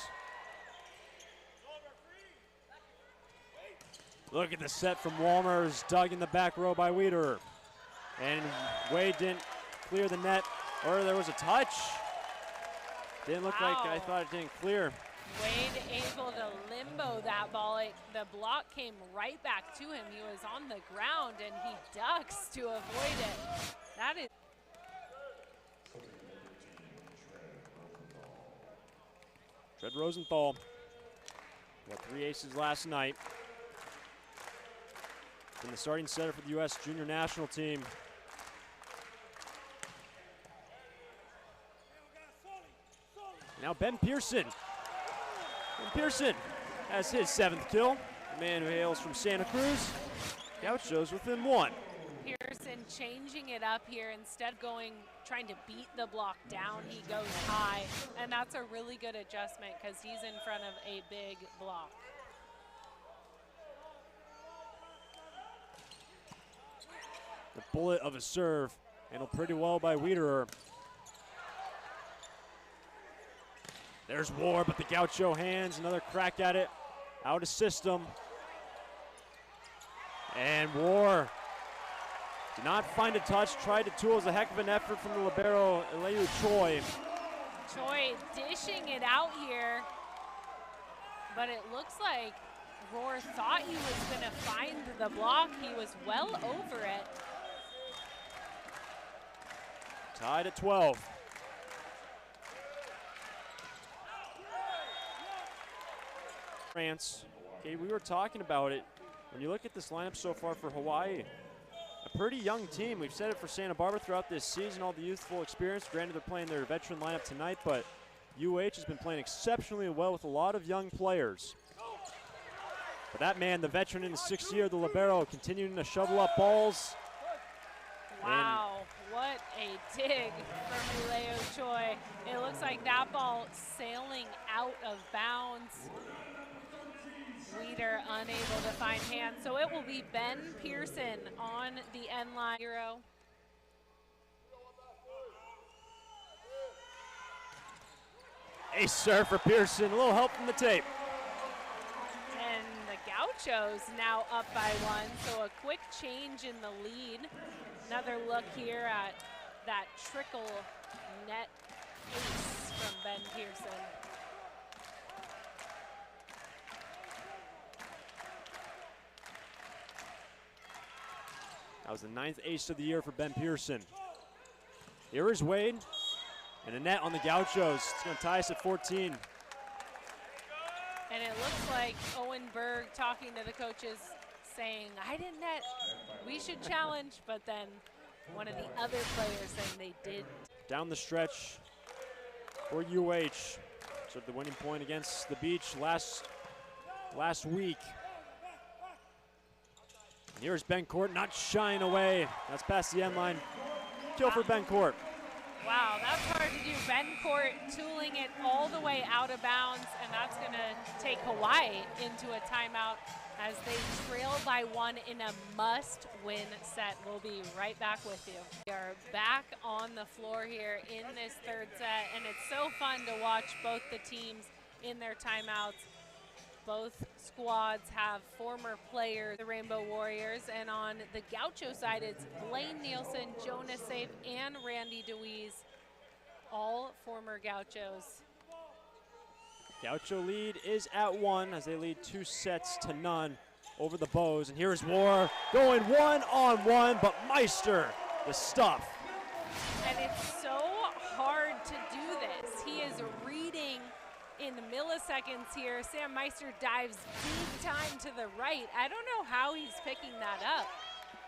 Speaker 2: Look at the set from Walmer's, dug in the back row by Weeder. And Wade didn't clear the net, or there was a touch. Didn't look like, I thought it didn't clear.
Speaker 1: Wade able to limbo that ball. The block came right back to him. He was on the ground and he ducks to avoid it. That is.
Speaker 2: Tread Rosenthal got 3 aces last night. And the starting setter for the U.S. junior national team. Now Ben Pearson. Ben Pearson has his 7th kill. The man who hails from Santa Cruz. Gauchos within 1.
Speaker 1: Pearson changing it up here, instead trying to beat the block down, he goes high, and that's a really good adjustment because he's in front of a big block.
Speaker 2: The bullet of a serve, handled pretty well by Wiederer. There's War, but the Gaucho hands, another crack at it, out of system. And War did not find a touch, tried to tool. It was a heck of an effort from the libero, Eleu Choi.
Speaker 1: Choi dishing it out here, but it looks like Roar thought he was going to find the block. He was well over it.
Speaker 2: Tied at 12. France. Okay, we were talking about it. When you look at this lineup so far for Hawaii, a pretty young team. We've said it for Santa Barbara throughout this season, all the youthful experience. Granted, they're playing their veteran lineup tonight, but UH has been playing exceptionally well with a lot of young players. But that man, the veteran in the 6th year, the libero, continuing to shovel up balls.
Speaker 1: Wow, what a dig from Eleu Choi. It looks like that ball sailing out of bounds. Weeder unable to find hands, so it will be Ben Pearson on the end line.
Speaker 2: Ace serve for Pearson, a little help from the tape.
Speaker 1: And the Gauchos now up by 1, so a quick change in the lead. Another look here at that trickle net ace from Ben Pearson.
Speaker 2: That was the 9th ace of the year for Ben Pearson. Here is Wade, and a net on the Gauchos. It's going to tie us at 14.
Speaker 1: And it looks like Owen Berg talking to the coaches saying, I didn't net, we should challenge, but then one of the other players saying they did.
Speaker 2: Down the stretch for UH. So the winning point against the Beach last week. And here's Bencourt not shying away. That's past the end line. Kill for Bencourt.
Speaker 1: Wow, that's hard to do. Bencourt tooling it all the way out of bounds, and that's going to take Hawaii into a timeout as they trail by 1 in a must-win set. We'll be right back with you. We are back on the floor here in this 3rd set, and it's so fun to watch both the teams in their timeouts. Both squads have former players, the Rainbow Warriors, and on the Gaucho side, it's Blaine Nielsen, Jonas Safe, and Randy DeWeese, all former Gauchos.
Speaker 2: Gaucho lead is at 1 as they lead 2-0 over the Bows. And here's War going 1-on-1, but Meister, the stuff.
Speaker 1: And it's so hard to do this. He is reading in milliseconds here. Sam Meister dives big time to the right. I don't know how he's picking that up,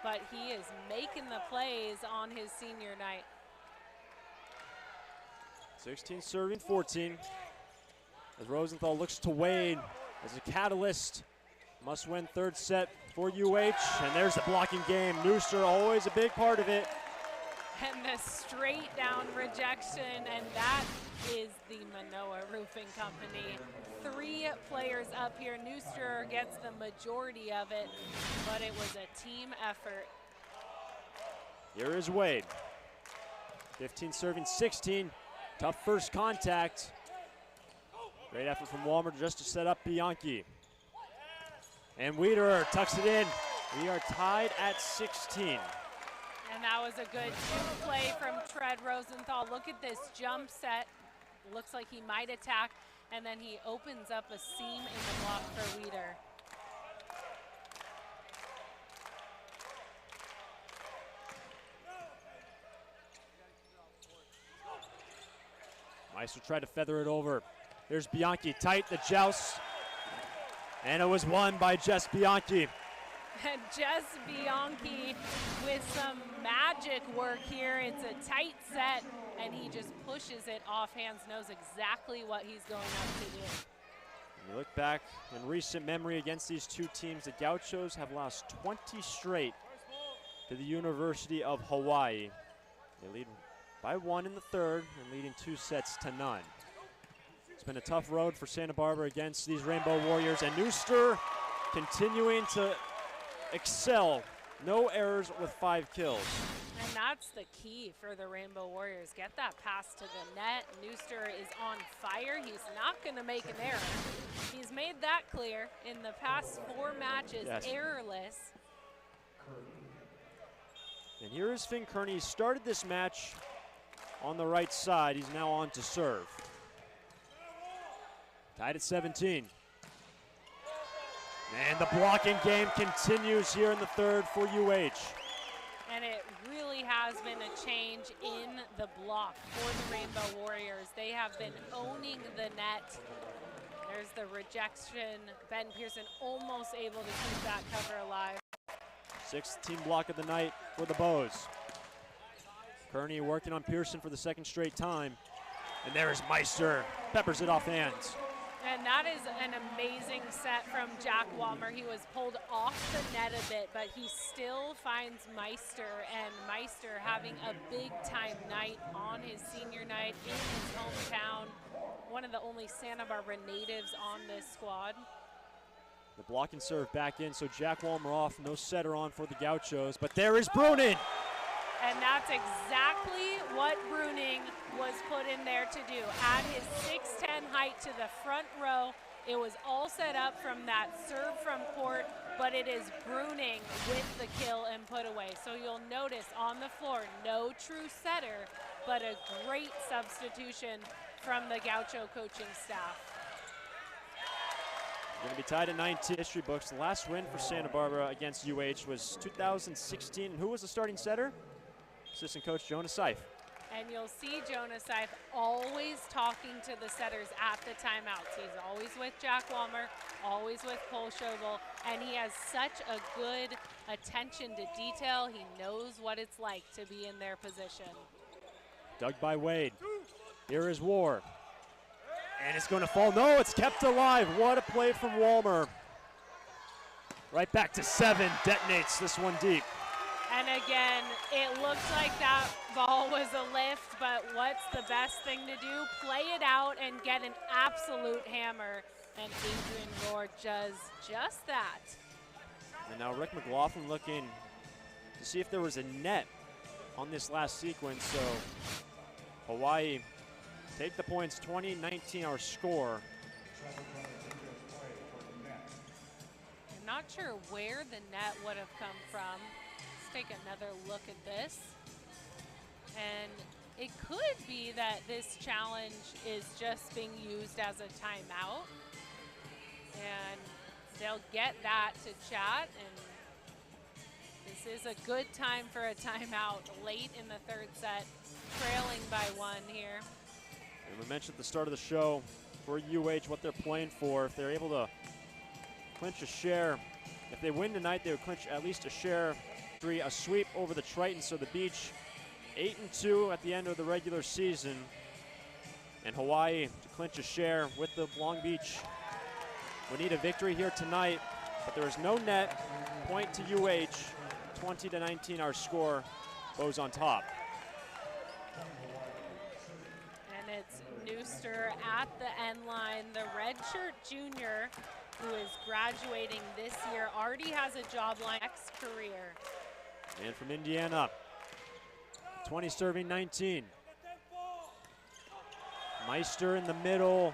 Speaker 1: but he is making the plays on his senior night.
Speaker 2: 16 serving 14. As Rosenthal looks to Wade as a catalyst. Must win 3rd set for UH. And there's the blocking game. Nooster always a big part of it.
Speaker 1: And the straight down rejection, and that is the Manoa Roofing Company. 3 players up here. Nooster gets the majority of it, but it was a team effort.
Speaker 2: Here is Wade. 15 serving 16. Tough first contact. Great effort from Walmer just to set up Bianchi. And Wiederer tucks it in. We are tied at 16.
Speaker 1: And that was a good play from Tread Rosenthal. Look at this jump set. Looks like he might attack, and then he opens up a seam in the block for Wieder.
Speaker 2: Meister tried to feather it over. There's Bianchi, tight, the joust. And it was won by Jess Bianchi.
Speaker 1: And Jess Bianchi with some magic work here. It's a tight set, and he just pushes it off hands, knows exactly what he's going up to do.
Speaker 2: When you look back in recent memory against these two teams, the Gauchos have lost 20 straight to the University of Hawaii. They lead by 1 in the 3rd and leading 2-0. It's been a tough road for Santa Barbara against these Rainbow Warriors, and Nooster continuing to excel. No errors with 5 kills.
Speaker 1: And that's the key for the Rainbow Warriors. Get that pass to the net. Nooster is on fire. He's not going to make an error. He's made that clear in the past 4 matches,
Speaker 2: yes.
Speaker 1: Errorless.
Speaker 2: And here is Finn Kearney. He started this match on the right side. He's now on to serve. Tied at 17. And the blocking game continues here in the 3rd for UH.
Speaker 1: And it really has been a change in the block for the Rainbow Warriors. They have been owning the net. There's the rejection. Ben Pearson almost able to keep that cover alive.
Speaker 2: 6th team block of the night for the Bows. Kearney working on Pearson for the 2nd straight time. And there's Meister, peppers it off hands.
Speaker 1: And that is an amazing set from Jack Walmer. He was pulled off the net a bit, but he still finds Meister, and Meister having a big-time night on his senior night in his hometown. One of the only Santa Barbara natives on this squad.
Speaker 2: The block and serve back in, so Jack Walmer off, no setter on for the Gauchos, but there is Brunin.
Speaker 1: And that's exactly what Bruning was put in there to do. Add his 6'10" height to the front row. It was all set up from that serve from court, but it is Bruning with the kill and put away. So you'll notice on the floor, no true setter, but a great substitution from the Gaucho coaching staff.
Speaker 2: Going to be tied at 19 history books. The last win for Santa Barbara against UH was 2016. Who was the starting setter? Assistant coach Jonah Seif.
Speaker 1: And you'll see Jonah Seif always talking to the setters at the timeouts. He's always with Jack Walmer, always with Cole Schobel, and he has such a good attention to detail. He knows what it's like to be in their position.
Speaker 2: Dug by Wade. Here is War. And it's going to fall. No, it's kept alive. What a play from Walmer. Right back to 7. Detonates this one deep.
Speaker 1: And again, it looks like that ball was a lift, but what's the best thing to do? Play it out and get an absolute hammer. And Adrian Rohr does just that.
Speaker 2: And now Rick McLaughlin looking to see if there was a net on this last sequence. So Hawaii take the points, 20-19 our score.
Speaker 1: I'm not sure where the net would have come from. Take another look at this, and it could be that this challenge is just being used as a timeout, and they'll get that to chat, and this is a good time for a timeout late in the third set, trailing by 1 here.
Speaker 2: And we mentioned at the start of the show for UH what they're playing for. If they're able to clinch a share, if they win tonight, they would clinch at least a share. A sweep over the Triton, so the Beach 8-2 at the end of the regular season, and Hawaii to clinch a share with the Long Beach. We need a victory here tonight, but there is no net. Point to UH, 20-19 our score. Bows on top.
Speaker 1: And it's Nooster at the end line. The redshirt junior, who is graduating this year, already has a job line next career.
Speaker 2: And from Indiana, 20 serving 19. Meister in the middle.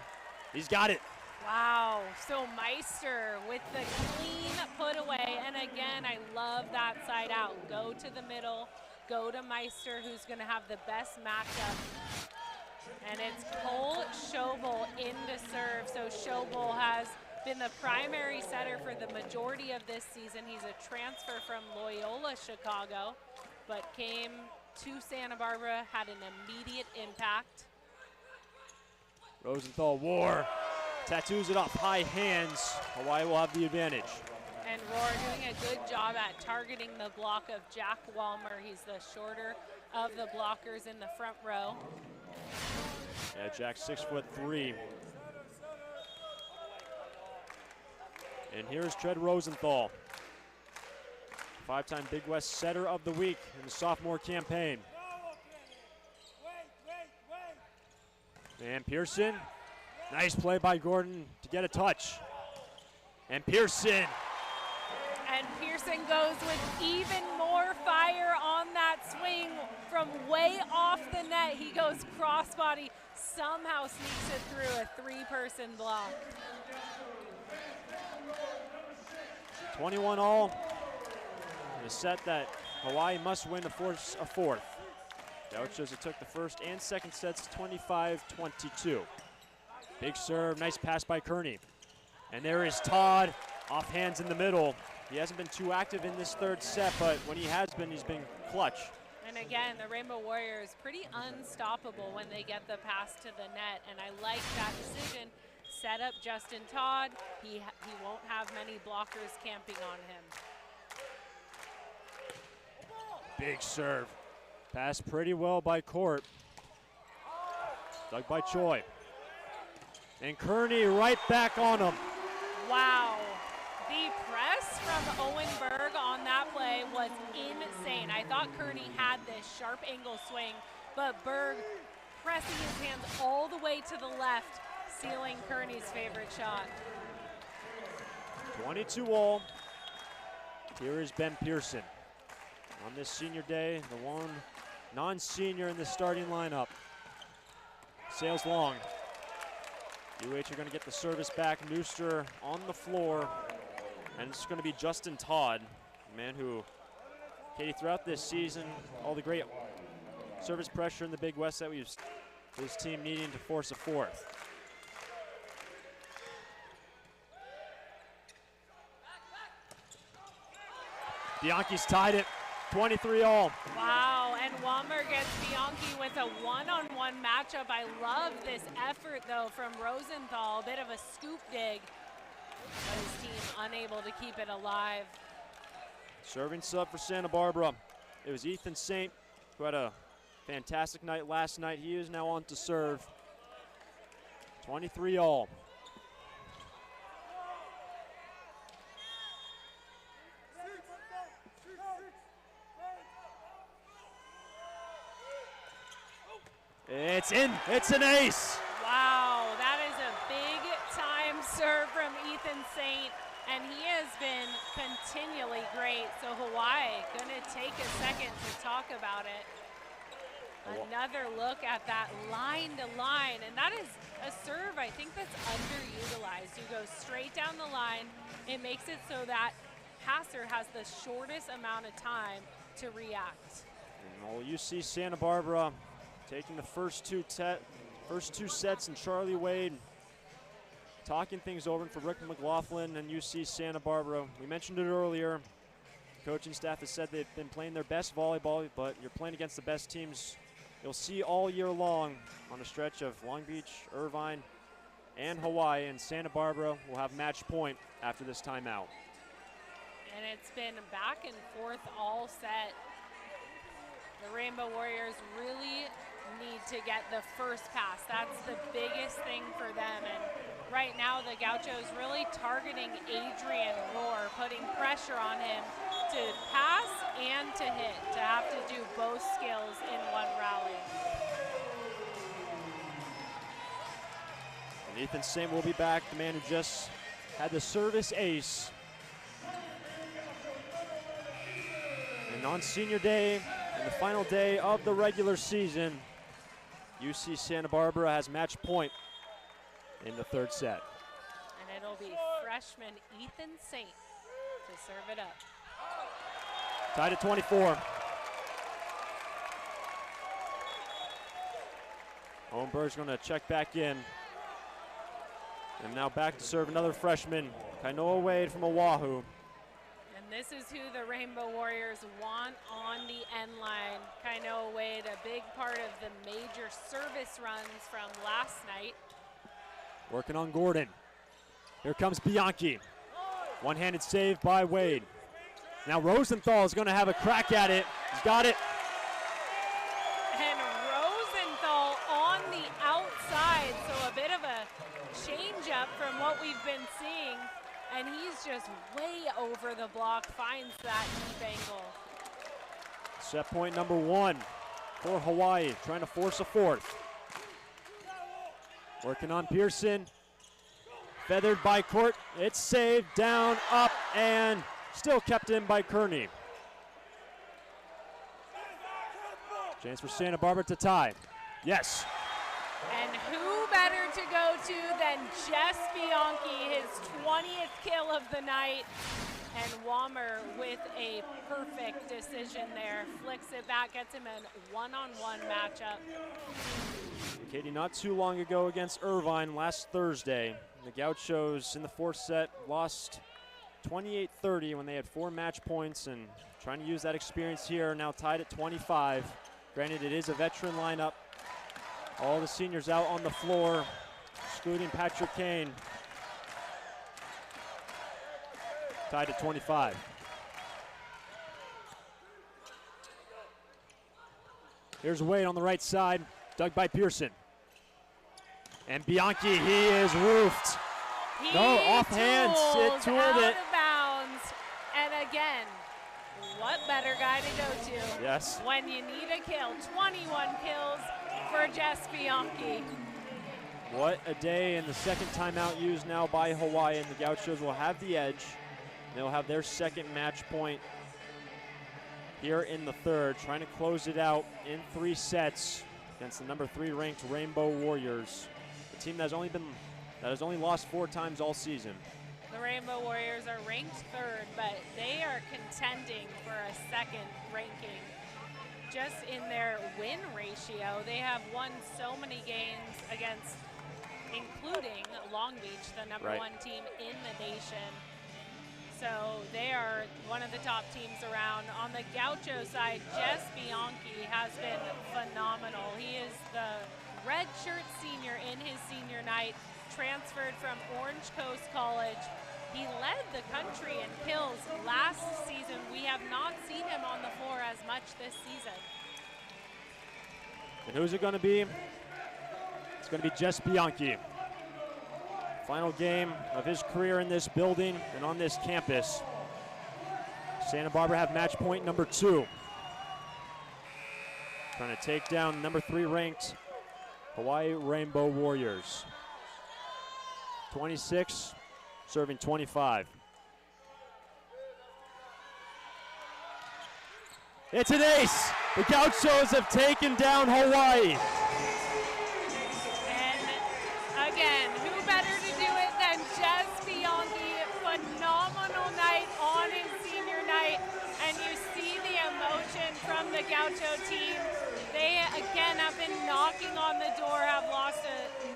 Speaker 2: He's got it.
Speaker 1: Wow, so Meister with the clean put away. And again, I love that side out. Go to the middle, go to Meister, who's gonna have the best matchup. And it's Cole Schobel in to serve. So Schobel has been the primary setter for the majority of this season. He's a transfer from Loyola Chicago, but came to Santa Barbara, had an immediate impact.
Speaker 2: Rosenthal, War, tattoos it off, high hands. Hawaii will have the advantage.
Speaker 1: And Rohr doing a good job at targeting the block of Jack Walmer. He's the shorter of the blockers in the front row.
Speaker 2: Yeah, Jack's 6'3". And here's Tread Rosenthal, 5-time Big West Setter of the Week in the sophomore campaign. And Pearson, nice play by Gordon to get a touch. And Pearson.
Speaker 1: And Pearson goes with even more fire on that swing from way off the net. He goes crossbody, somehow sneaks it through a 3-person block.
Speaker 2: 21 all in a set that Hawaii must win to force a 4th. Gauchos, it took the first and second sets 25-22. Big serve, nice pass by Kearney. And there is Todd, off hands in the middle. He hasn't been too active in this third set, but when he has been, he's been clutch.
Speaker 1: And again, the Rainbow Warriors pretty unstoppable when they get the pass to the net, and I like that decision. Set up Justin Todd. He won't have many blockers camping on him.
Speaker 2: Big serve. Passed pretty well by Court. Dug by Choi. And Kearney right back on him.
Speaker 1: Wow. The press from Owen Berg on that play was insane. I thought Kearney had this sharp angle swing, but Berg pressing his hands all the way to the left, sealing Kearney's favorite shot.
Speaker 2: 22 all. Here is Ben Pearson. on this senior day, the one non-senior in the starting lineup. Sails long. UH are going to get the service back. Nooster on the floor. And it's going to be Justin Todd, a man who, Katie, throughout this season, all the great service pressure in the Big West that we've his team needing to force a fourth. Bianchi's tied it, 23-all.
Speaker 1: Wow, and Walmer gets Bianchi with a one-on-one matchup. I love this effort, though, from Rosenthal. A bit of a scoop dig, but his team unable to keep it alive.
Speaker 2: Serving sub for Santa Barbara. It was Ethan Saint, who had a fantastic night last night. He is now on to serve. 23-all. It's in, it's an ace.
Speaker 1: Wow, that is a big time serve from Ethan Saint, and he has been continually great. So Hawaii gonna take a second to talk about it. Another look at that line to line, and that is a serve I think that's underutilized. You go straight down the line, it makes it so that passer has the shortest amount of time to react.
Speaker 2: And well, you see Santa Barbara taking the first two sets, and Charlie Wade talking things over for Rick McLaughlin and UC Santa Barbara. We mentioned it earlier. Coaching staff has said they've been playing their best volleyball, but you're playing against the best teams you'll see all year long on a stretch of Long Beach, Irvine, and Hawaii, and Santa Barbara will have match point after this timeout.
Speaker 1: And it's been back and forth all set. The Rainbow Warriors really need to get the first pass. That's the biggest thing for them. And right now the Gauchos really targeting Adrian Rohr, putting pressure on him to pass and to hit, to have to do both skills in one rally.
Speaker 2: And Ethan Saint will be back, the man who just had the service ace. And on senior day, and the final day of the regular season, UC Santa Barbara has match point in the third set.
Speaker 1: And it'll be freshman Ethan Saint to serve it up.
Speaker 2: Tied at 24. Owenberg's going to check back in. And now back to serve another freshman, Kainoa Wade from Oahu.
Speaker 1: And this is who the Rainbow Warriors want on the end line. Kainoa Wade, a big part of the major service runs from last night.
Speaker 2: Working on Gordon. Here comes Bianchi. One-handed save by Wade. Now Rosenthal is going to have a crack at it. He's got it.
Speaker 1: And Rosenthal on the outside, so a bit of a change up from what we've been seeing. And he's just way over the block, finds that deep angle.
Speaker 2: Set point number one for Hawaii, trying to force a fourth. Working on Pearson. Feathered by Court. It's saved, down, up, and still kept in by Kearney. Chance for Santa Barbara to tie. Yes.
Speaker 1: And who better to go to than Jess Bianchi, his 20th kill of the night. And Walmer with a perfect decision there. Flicks it back, gets him a one-on-one matchup.
Speaker 2: Katie, not too long ago against Irvine last Thursday, the Gauchos in the fourth set lost 28-30 when they had 4 match points, and trying to use that experience here, now tied at 25. Granted, it is a veteran lineup. All the seniors out on the floor, excluding Patrick Kane. Tied at 25. Here's Wade on the right side, dug by Pearson. And Bianchi, he is roofed. No, off hands, it tooled
Speaker 1: out
Speaker 2: it.
Speaker 1: of bounds. And again, what better guy to go to?
Speaker 2: Yes.
Speaker 1: When you need a kill, 21 kills for Jess Bianchi.
Speaker 2: What a day, and the second timeout used now by Hawaii, and the Gauchos will have the edge. They'll have their second match point here in the third, trying to close it out in 3 sets against the number 3 ranked Rainbow Warriors, a team that has only lost 4 times all season.
Speaker 1: The Rainbow Warriors are ranked 3rd, but they are contending for a 2nd ranking. Just in their win ratio, they have won so many games against, including Long Beach, the number 1 team in the nation. So they are one of the top teams around. On the Gaucho side, Jess Bianchi has been phenomenal. He is the redshirt senior in his senior night, transferred from Orange Coast College. He led the country in kills last season. We have not seen him on the floor as much this season.
Speaker 2: And who's it going to be? It's going to be Jess Bianchi. Final game of his career in this building and on this campus. Santa Barbara have match point number 2. Trying to take down number 3 ranked Hawaii Rainbow Warriors. 26, serving 25. It's an ace! The Gauchos have taken down Hawaii.
Speaker 1: And again, who better to do it than Jess Bianchi? Phenomenal night on his senior night. And you see the emotion from the Gaucho team. They again have been knocking on the door, have lost a